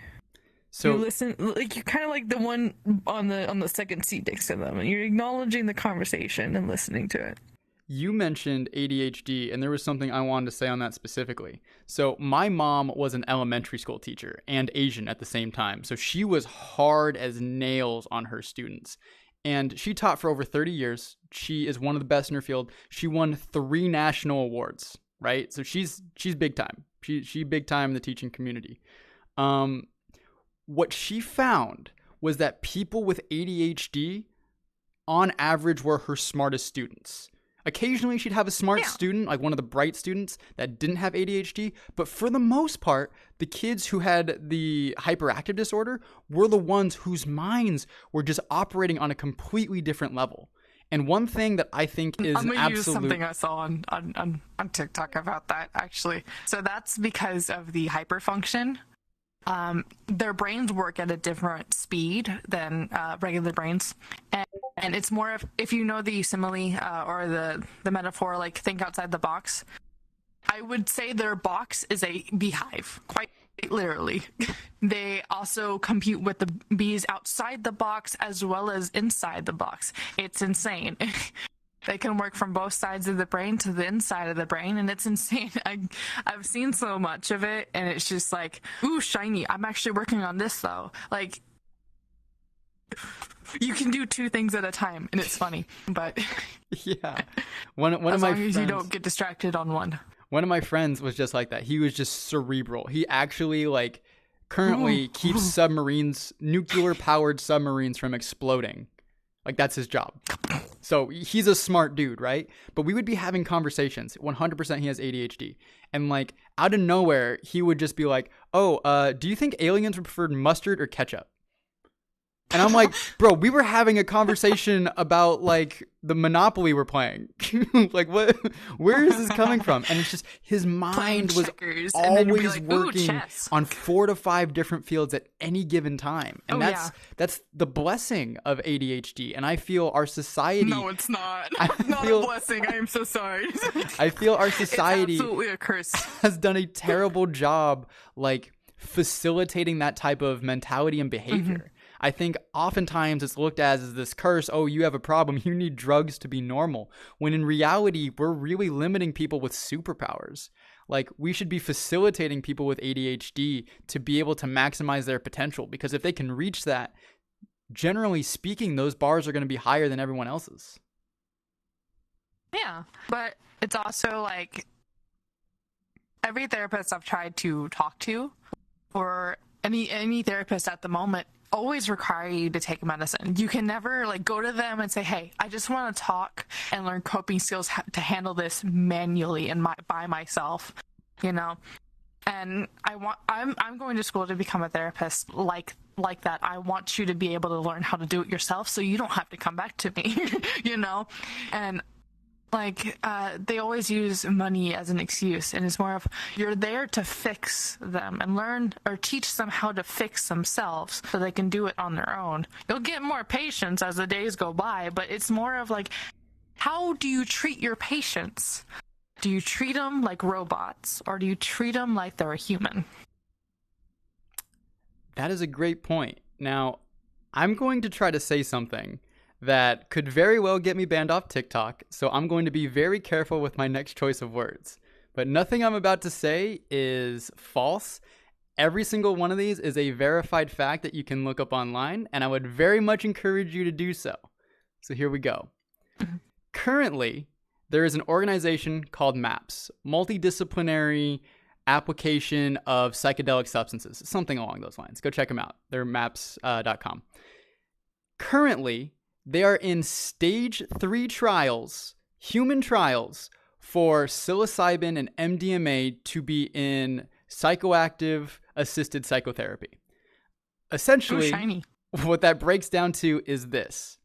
So you listen, like you're kind of like the one on the second seat next to them, and you're acknowledging the conversation and listening to it. You mentioned ADHD, and there was something I wanted to say on that specifically. So my mom was an elementary school teacher and Asian at the same time, so she was hard as nails on her students. And she taught for over 30 years. She is one of the best in her field. She won 3 national awards, right? So she's big time. She big time in the teaching community. What she found was that people with ADHD, on average, were her smartest students. Occasionally, she'd have a smart student, like one of the bright students that didn't have ADHD. But for the most part, the kids who had the hyperactive disorder were the ones whose minds were just operating on a completely different level. And one thing that I think is I'm gonna use something I saw on TikTok about that, actually. So that's because of the hyperfunction. Their brains work at a different speed than regular brains. And it's more of, if you know the simile or the metaphor, like think outside the box, I would say their box is a beehive, quite literally. They also compete with the bees outside the box as well as inside the box. It's insane. They can work from both sides of the brain to the inside of the brain, and it's insane. I've seen so much of it, and it's just like, ooh, shiny. I'm actually working on this, though. Like, you can do 2 things at a time, and it's funny, but yeah, one of my as long as friends, you don't get distracted on one. One of my friends was just like that. He was just cerebral. He actually like currently keeps submarines, nuclear powered submarines, from exploding. Like, that's his job. So he's a smart dude, right? But we would be having conversations. 100% he has ADHD. And like out of nowhere, he would just be like, oh, do you think aliens would prefer mustard or ketchup? And I'm like, bro, we were having a conversation about like the Monopoly we're playing. Like, what? Where is this coming from? And it's just his mind was always like, working on 4 to 5 different fields at any given time. And that's the blessing of ADHD. And I feel our society. No, it's not. It's not a blessing. I am so sorry. I feel our society it's absolutely a curse. Has done a terrible job like facilitating that type of mentality and behavior. Mm-hmm. I think oftentimes it's looked at as this curse. Oh, you have a problem. You need drugs to be normal. When in reality, we're really limiting people with superpowers. Like, we should be facilitating people with ADHD to be able to maximize their potential. Because if they can reach that, generally speaking, those bars are going to be higher than everyone else's. Yeah, but it's also like every therapist I've tried to talk to, or any therapist at the moment, always require you to take medicine. You can never like go to them and say, hey, I just want to talk and learn coping skills to handle this manually and by myself, you know. And I'm going to school to become a therapist like that. I want you to be able to learn how to do it yourself so you don't have to come back to me, you know. And like they always use money as an excuse, and it's more of, you're there to fix them and learn or teach them how to fix themselves so they can do it on their own. You'll get more patients as the days go by, but it's more of like, how do you treat your patients? Do you treat them like robots, or do you treat them like they're a human? That is a great point. Now, I'm going to try to say something that could very well get me banned off TikTok, so I'm going to be very careful with my next choice of words. But nothing I'm about to say is false. Every single one of these is a verified fact that you can look up online, and I would very much encourage you to do so. So here we go. Currently, there is an organization called MAPS, Multidisciplinary Application of Psychedelic Substances, something along those lines. Go check them out. They're maps.com. Currently, they are in stage 3 trials, human trials, for psilocybin and MDMA to be in psychoactive assisted psychotherapy. Essentially, what that breaks down to is this.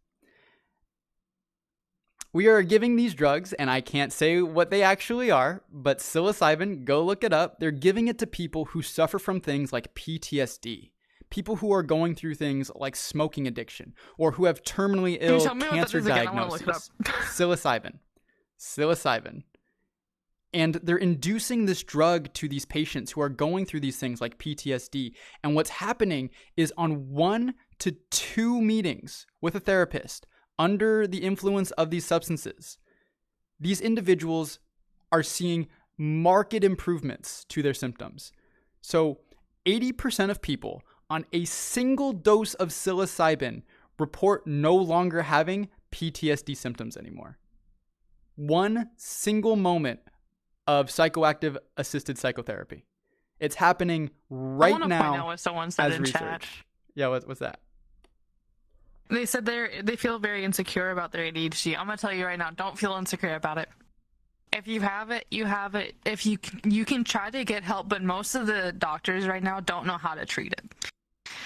We are giving these drugs, and I can't say what they actually are, but psilocybin, go look it up. They're giving it to people who suffer from things like PTSD. People who are going through things like smoking addiction, or who have terminally ill cancer diagnoses. Psilocybin. And they're inducing this drug to these patients who are going through these things like PTSD. And what's happening is, on 1 to 2 meetings with a therapist under the influence of these substances, these individuals are seeing marked improvements to their symptoms. So 80% of people on a single dose of psilocybin report no longer having PTSD symptoms anymore. One single moment of psychoactive assisted psychotherapy. It's happening right I want to now point out what someone said as in research. chat. Yeah, what's that? They said they feel very insecure about their ADHD. I'm gonna tell you right now, don't feel insecure about it. If you have it, you have it. If you can try to get help, but most of the doctors right now don't know how to treat it.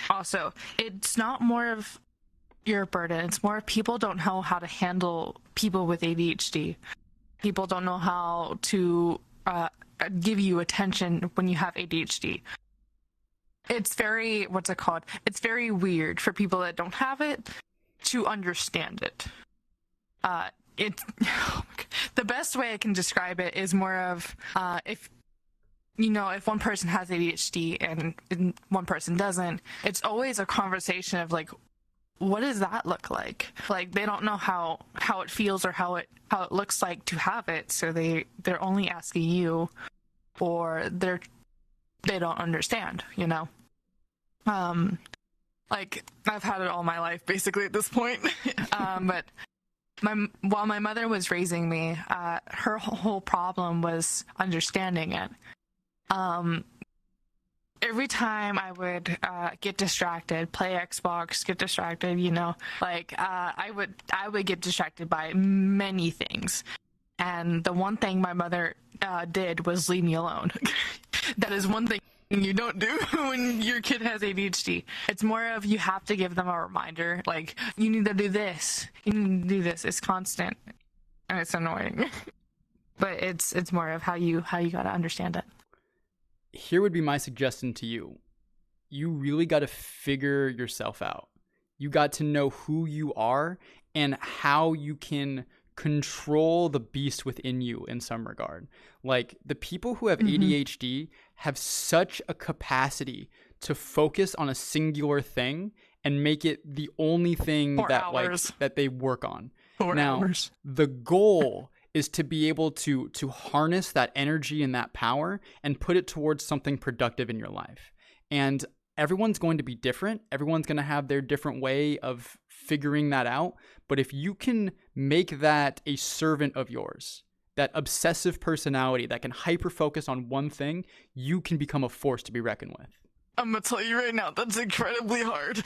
Also, it's not more of your burden. It's more of people don't know how to handle people with ADHD. People don't know how to give you attention when you have ADHD. It's very, what's it called? It's very weird for people that don't have it to understand it. The best way I can describe it is more of if one person has ADHD and one person doesn't, it's always a conversation of like, what does that look like? Like they don't know how it feels or how it looks like to have it, so they're only asking you, or they don't understand, like I've had it all my life basically at this point. But while my mother was raising me, her whole problem was understanding it. Every time I would get distracted, play Xbox, get distracted, I would get distracted by many things. And the one thing my mother did was leave me alone. That is one thing you don't do when your kid has ADHD. It's more of you have to give them a reminder, like, you need to do this. You need to do this. It's constant. And it's annoying. But it's more of how you gotta understand it. Here would be my suggestion to you. You really got to figure yourself out. You got to know who you are and how you can control the beast within you in some regard. Like the people who have ADHD have such a capacity to focus on a singular thing and make it the only thing that they work on. 4 hours. The goal is to be able to harness that energy and that power and put it towards something productive in your life. And everyone's going to be different. Everyone's going to have their different way of figuring that out. But if you can make that a servant of yours, that obsessive personality that can hyper-focus on one thing, you can become a force to be reckoned with. I'm going to tell you right now, that's incredibly hard.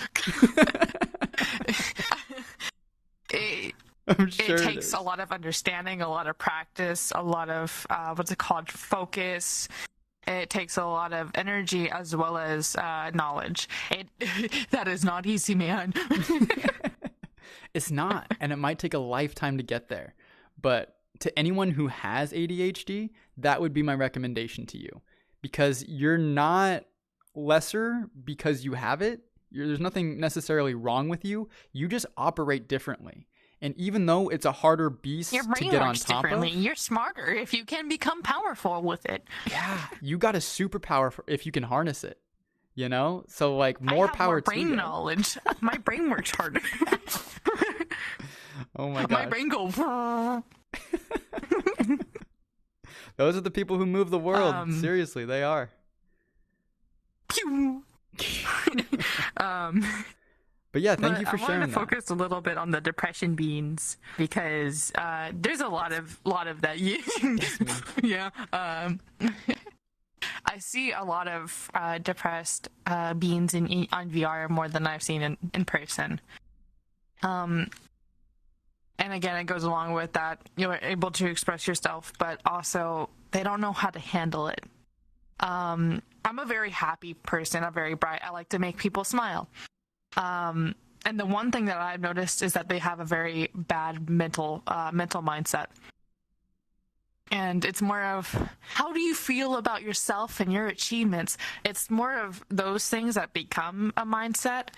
I'm sure it takes a lot of understanding, a lot of practice, a lot of focus. It takes a lot of energy as well as knowledge. That is not easy, man. It's not, and it might take a lifetime to get there. But to anyone who has ADHD, that would be my recommendation to you, because you're not lesser because you have it. There's nothing necessarily wrong with you. You just operate differently. And even though it's a harder beast Your brain to get on works top differently. of, You're smarter if you can become powerful with it. yeah, you got a superpower if you can harness it. So like more power to you. Brain knowledge. My brain works harder. Oh my god. My brain goes. Those are the people who move the world. Seriously, they are. Pew. But yeah, thank you for sharing that. I want to focus a little bit on the depression beans because there's a lot of that. Yeah. I see a lot of depressed beans on VR more than I've seen in person. And again, it goes along with that you're able to express yourself, but also they don't know how to handle it. I'm a very happy person. I'm very bright. I like to make people smile. And the one thing that I've noticed is that they have a very bad mental mindset. And it's more of, how do you feel about yourself and your achievements? It's more of those things that become a mindset.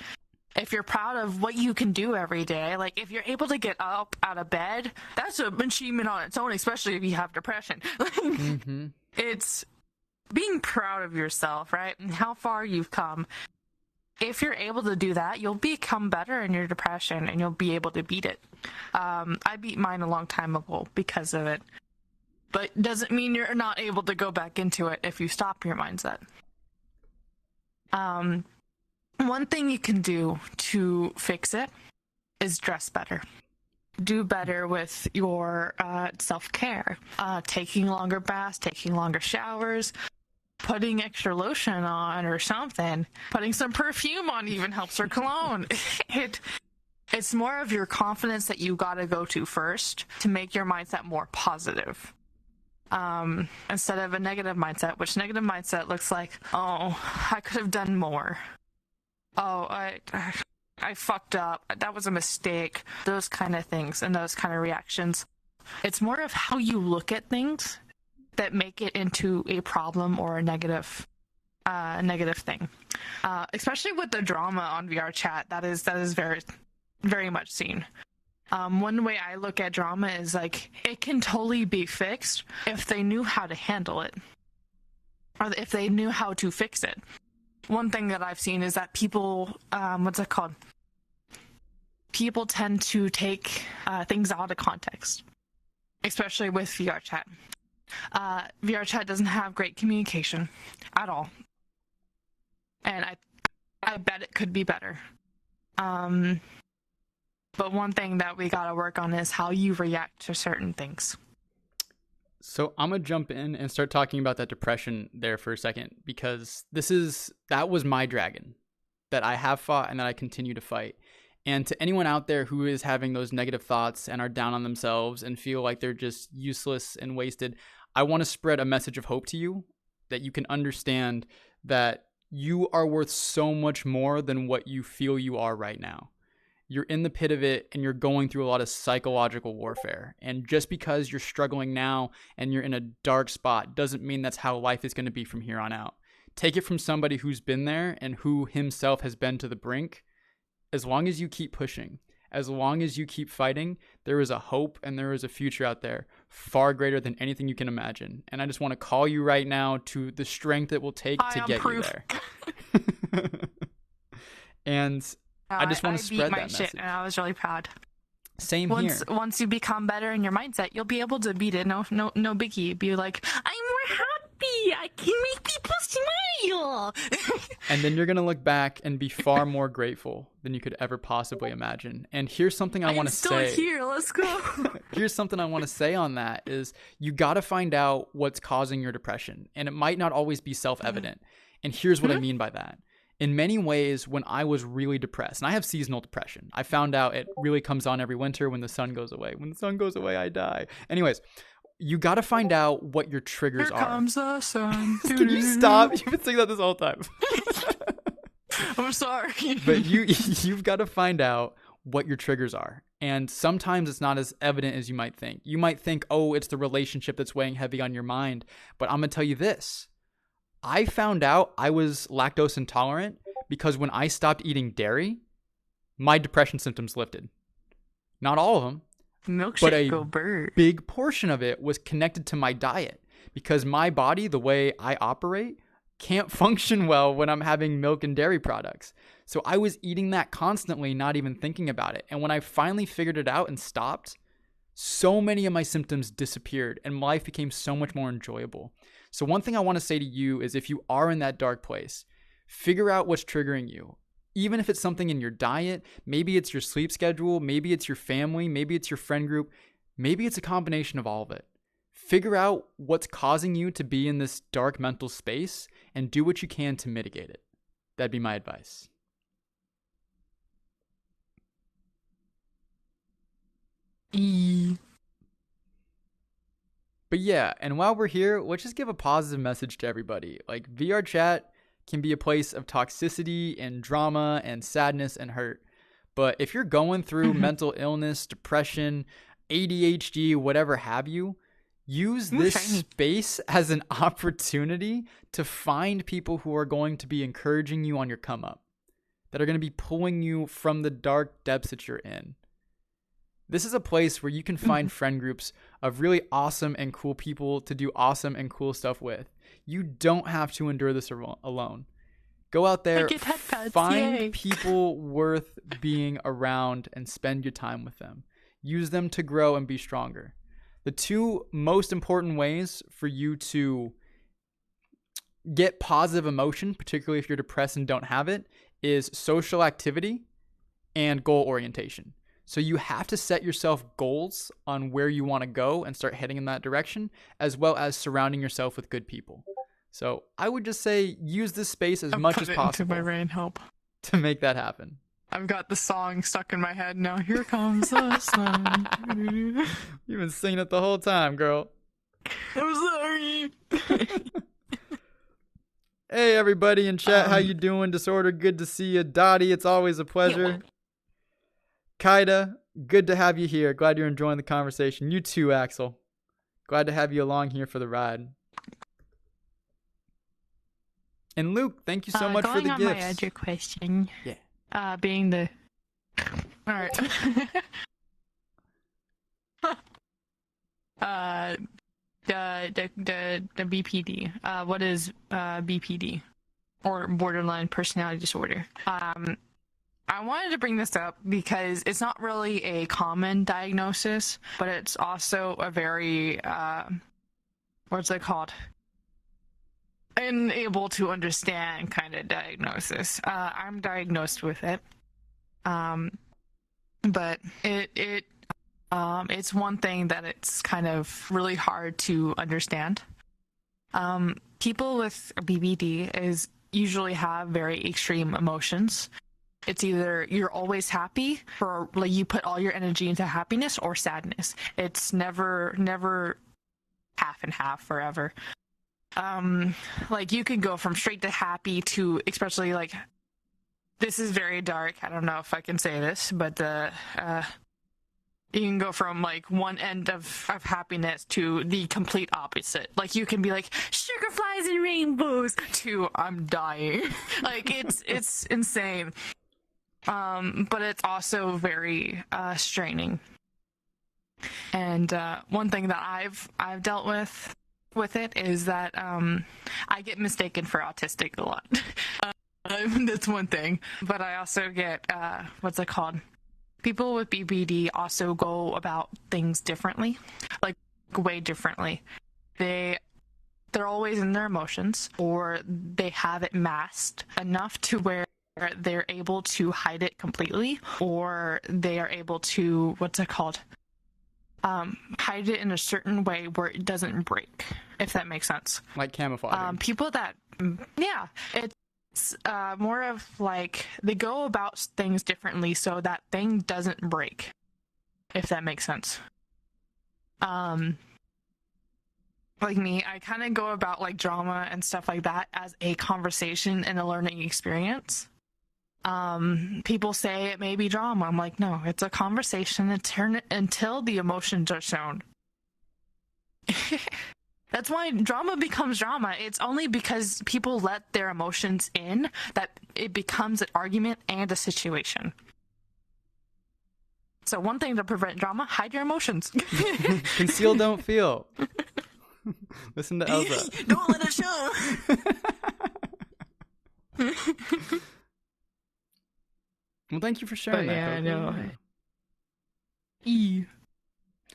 If you're proud of what you can do every day, like if you're able to get up out of bed, that's an achievement on its own, especially if you have depression. It's being proud of yourself, right? And how far you've come. If you're able to do that, you'll become better in your depression and you'll be able to beat it. I beat mine a long time ago because of it. But doesn't mean you're not able to go back into it if you stop your mindset. One thing you can do to fix it is dress better. Do better with your self-care, taking longer baths, taking longer showers, putting extra lotion on or something, putting some perfume on even helps, or cologne. It's more of your confidence that you gotta go to first to make your mindset more positive. Instead of a negative mindset, which negative mindset looks like, oh, I could have done more. Oh, I fucked up. That was a mistake. Those kind of things and those kind of reactions. It's more of how you look at things that make it into a problem or a negative thing. Especially with the drama on VR chat, that is very, very much seen. One way I look at drama is like, it can totally be fixed if they knew how to handle it, or if they knew how to fix it. One thing that I've seen is that people, people tend to take things out of context, especially with VR chat. VR chat doesn't have great communication at all, and I bet it could be better. But one thing that we gotta work on is how you react to certain things. So I'm gonna jump in and start talking about that depression there for a second, because that was my dragon that I have fought and that I continue to fight. And to anyone out there who is having those negative thoughts and are down on themselves and feel like they're just useless and wasted, I want to spread a message of hope to you, that you can understand that you are worth so much more than what you feel you are right now. You're in the pit of it and you're going through a lot of psychological warfare. And just because you're struggling now and you're in a dark spot doesn't mean that's how life is going to be from here on out. Take it from somebody who's been there and who himself has been to the brink. As long as you keep pushing, as long as you keep fighting, there is a hope and there is a future out there far greater than anything you can imagine. And I just want to call you right now to the strength it will take to get you there. And I just want to spread that message. Shit, and I was really proud. Same here. Once you become better in your mindset, you'll be able to beat it. No biggie. Be like, I'm more happy. I can make people smile. And then you're going to look back and be far more grateful than you could ever possibly imagine. And here's something I want to say. I'm still here. Let's go. Here's something I want to say on that is you got to find out what's causing your depression. And it might not always be self-evident. And here's what I mean by that. In many ways, when I was really depressed, and I have seasonal depression, I found out it really comes on every winter when the sun goes away. When the sun goes away, I die. Anyways, you got to find out what your triggers are. Here comes the sun. Can you stop? You've been saying that this whole time. I'm sorry. But you've got to find out what your triggers are. And sometimes it's not as evident as you might think. You might think, oh, it's the relationship that's weighing heavy on your mind. But I'm going to tell you this. I found out I was lactose intolerant because when I stopped eating dairy, my depression symptoms lifted. Not all of them, but a big portion of it was connected to my diet, because my body, the way I operate, can't function well when I'm having milk and dairy products. So I was eating that constantly, not even thinking about it. And when I finally figured it out and stopped, so many of my symptoms disappeared and life became so much more enjoyable. So one thing I want to say to you is, if you are in that dark place, figure out what's triggering you. Even if it's something in your diet, maybe it's your sleep schedule, maybe it's your family, maybe it's your friend group, maybe it's a combination of all of it. Figure out what's causing you to be in this dark mental space and do what you can to mitigate it. That'd be my advice. But yeah, and while we're here, let's just give a positive message to everybody. Like, VR chat can be a place of toxicity and drama and sadness and hurt. But if you're going through mental illness, depression, ADHD, whatever have you, use this space as an opportunity to find people who are going to be encouraging you on your come up, that are going to be pulling you from the dark depths that you're in. This is a place where you can find friend groups of really awesome and cool people to do awesome and cool stuff with. You don't have to endure this alone. Go out there, find people worth being around and spend your time with them. Use them to grow and be stronger. The two most important ways for you to get positive emotion, particularly if you're depressed and don't have it, is social activity and goal orientation. So you have to set yourself goals on where you want to go and start heading in that direction, as well as surrounding yourself with good people. So I would just say use this space as much as possible into my brain. Help. to make that happen. I've got the song stuck in my head now. Here comes the sun. You've been singing it the whole time, girl. I'm sorry. Hey, everybody in chat. How you doing? Disorder, good to see you. Dottie, it's always a pleasure. Kaida, good to have you here. Glad you're enjoying the conversation. You too, Axel. Glad to have you along here for the ride. And Luke, thank you so much for the gifts. Going on my other question. Yeah. Being the... All right. The BPD. What is BPD? Or borderline personality disorder? I wanted to bring this up because it's not really a common diagnosis, but it's also a very, what's it called? Unable to understand kind of diagnosis. I'm diagnosed with it. But it's one thing that it's kind of really hard to understand. People with BBD usually have very extreme emotions. It's either you're always happy, or like you put all your energy into happiness, or sadness. It's never half and half forever. Like you can go from straight to happy to, especially like, this is very dark. I don't know if I can say this, but you can go from like one end of happiness to the complete opposite. Like you can be like sugar flies and rainbows to I'm dying. Like it's insane. But it's also very straining. And one thing that I've dealt with it is that I get mistaken for autistic a lot. That's one thing. But I also get what's it called? People with BBD also go about things differently, like way differently. They're always in their emotions, or they have it masked enough to where they're able to hide it completely, or they are able to, what's it called? Hide it in a certain way where it doesn't break, if that makes sense. Like camouflage. People that, yeah, it's more of like they go about things differently so that thing doesn't break, if that makes sense. Like me, I kind of go about like drama and stuff like that as a conversation and a learning experience. People say it may be drama. I'm like, no, it's a conversation until the emotions are shown. That's why drama becomes drama. It's only because people let their emotions in that it becomes an argument and a situation. So one thing to prevent drama, hide your emotions. Conceal, don't feel. Listen to Elsa. Don't let it show. Well, thank you for sharing that. Yeah, I know.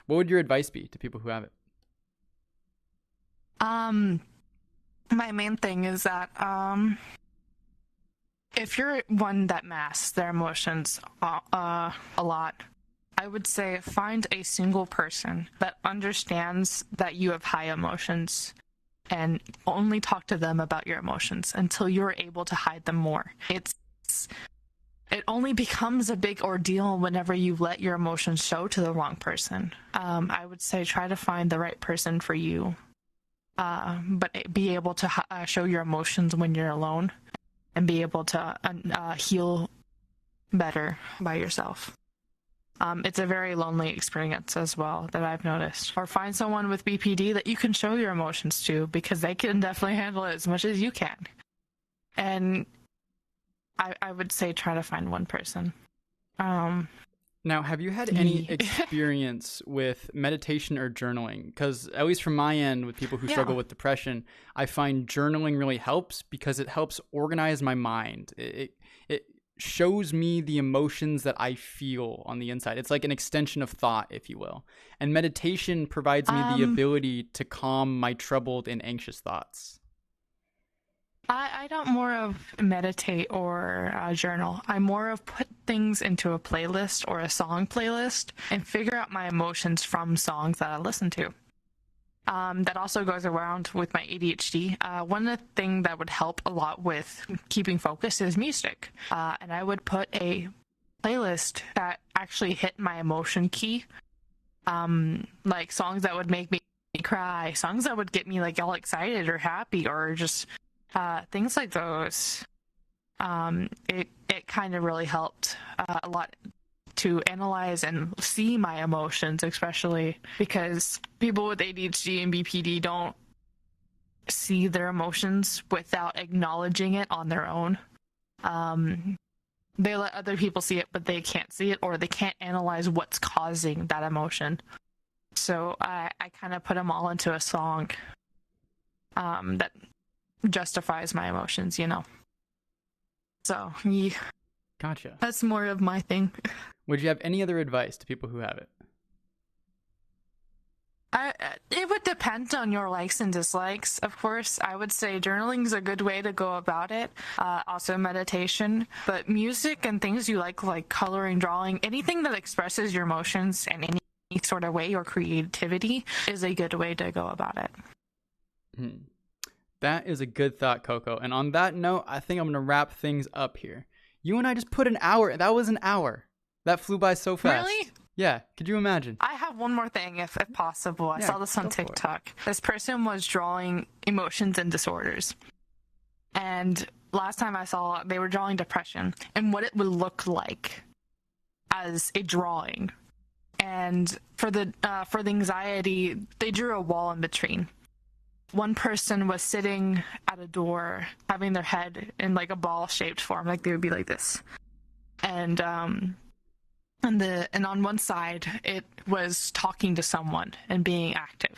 What would your advice be to people who have it? My main thing is that if you're one that masks their emotions a lot, I would say find a single person that understands that you have high emotions and only talk to them about your emotions until you're able to hide them more. It only becomes a big ordeal whenever you let your emotions show to the wrong person. I would say try to find the right person for you, but be able to show your emotions when you're alone and be able to heal better by yourself. It's a very lonely experience as well that I've noticed. Or find someone with BPD that you can show your emotions to, because they can definitely handle it as much as you can. And I would say try to find one person. Now, have you had any experience with meditation or journaling? Because at least from my end, with people who struggle with depression, I find journaling really helps because it helps organize my mind. It shows me the emotions that I feel on the inside. It's like an extension of thought, if you will. And meditation provides me the ability to calm my troubled and anxious thoughts. I don't more of meditate or journal. I more of put things into a playlist or a song playlist and figure out my emotions from songs that I listen to. That also goes around with my ADHD. One of the things that would help a lot with keeping focus is music. And I would put a playlist that actually hit my emotion key. Like songs that would make me cry, songs that would get me like all excited or happy or just things like those. It kind of really helped a lot to analyze and see my emotions, especially because people with ADHD and BPD don't see their emotions without acknowledging it on their own. They let other people see it, but they can't see it, or they can't analyze what's causing that emotion. So I kind of put them all into a song that justifies my emotions, you know. So yeah, Gotcha. that's more of my thing. Would you have any other advice to people who have it? It would depend on your likes and dislikes, of course. I would say journaling is a good way to go about it. Also meditation, but music and things you like coloring, drawing, anything that expresses your emotions in any sort of way or creativity is a good way to go about it. That is a good thought, Coco. And on that note, I think I'm going to wrap things up here. You and I just put an hour. That was an hour. That flew by so fast. Really? Yeah. Could you imagine? I have one more thing, if possible. I saw this on TikTok. This person was drawing emotions and disorders. And last time I saw it, they were drawing depression and what it would look like as a drawing. And for the anxiety, they drew a wall in between. One person was sitting at a door, having their head in like a ball-shaped form, like they would be like this. And on one side, it was talking to someone and being active.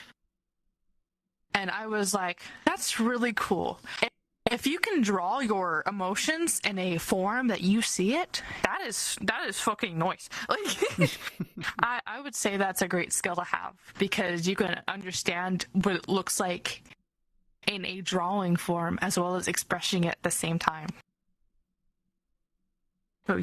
And I was like, that's really cool. If you can draw your emotions in a form that you see it, that is fucking nice. Like, I would say that's a great skill to have because you can understand what it looks like in a drawing form as well as expressing it at the same time. So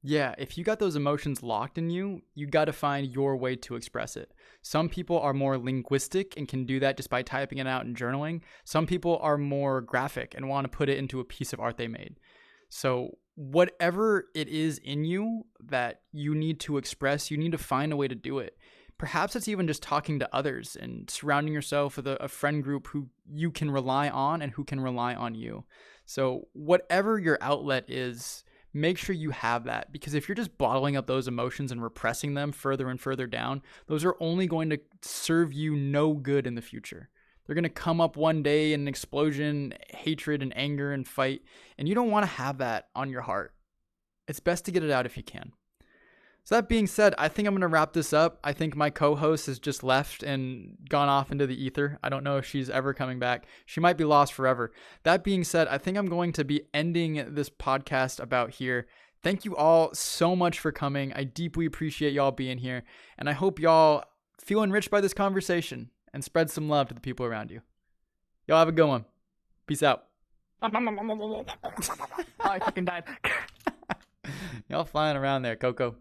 yeah, if you got those emotions locked in you, you got to find your way to express it. Some people are more linguistic and can do that just by typing it out and journaling. Some people are more graphic and want to put it into a piece of art they made. So whatever it is in you that you need to express, you need to find a way to do it. Perhaps it's even just talking to others and surrounding yourself with a friend group who you can rely on and who can rely on you. So whatever your outlet is, make sure you have that, because if you're just bottling up those emotions and repressing them further and further down, those are only going to serve you no good in the future. They're going to come up one day in an explosion, hatred and anger and fight, and you don't want to have that on your heart. It's best to get it out if you can. So that being said, I think I'm going to wrap this up. I think my co-host has just left and gone off into the ether. I don't know if she's ever coming back. She might be lost forever. That being said, I think I'm going to be ending this podcast about here. Thank you all so much for coming. I deeply appreciate y'all being here. And I hope y'all feel enriched by this conversation and spread some love to the people around you. Y'all have a good one. Peace out. Oh, I fucking died. Y'all flying around there, Coco.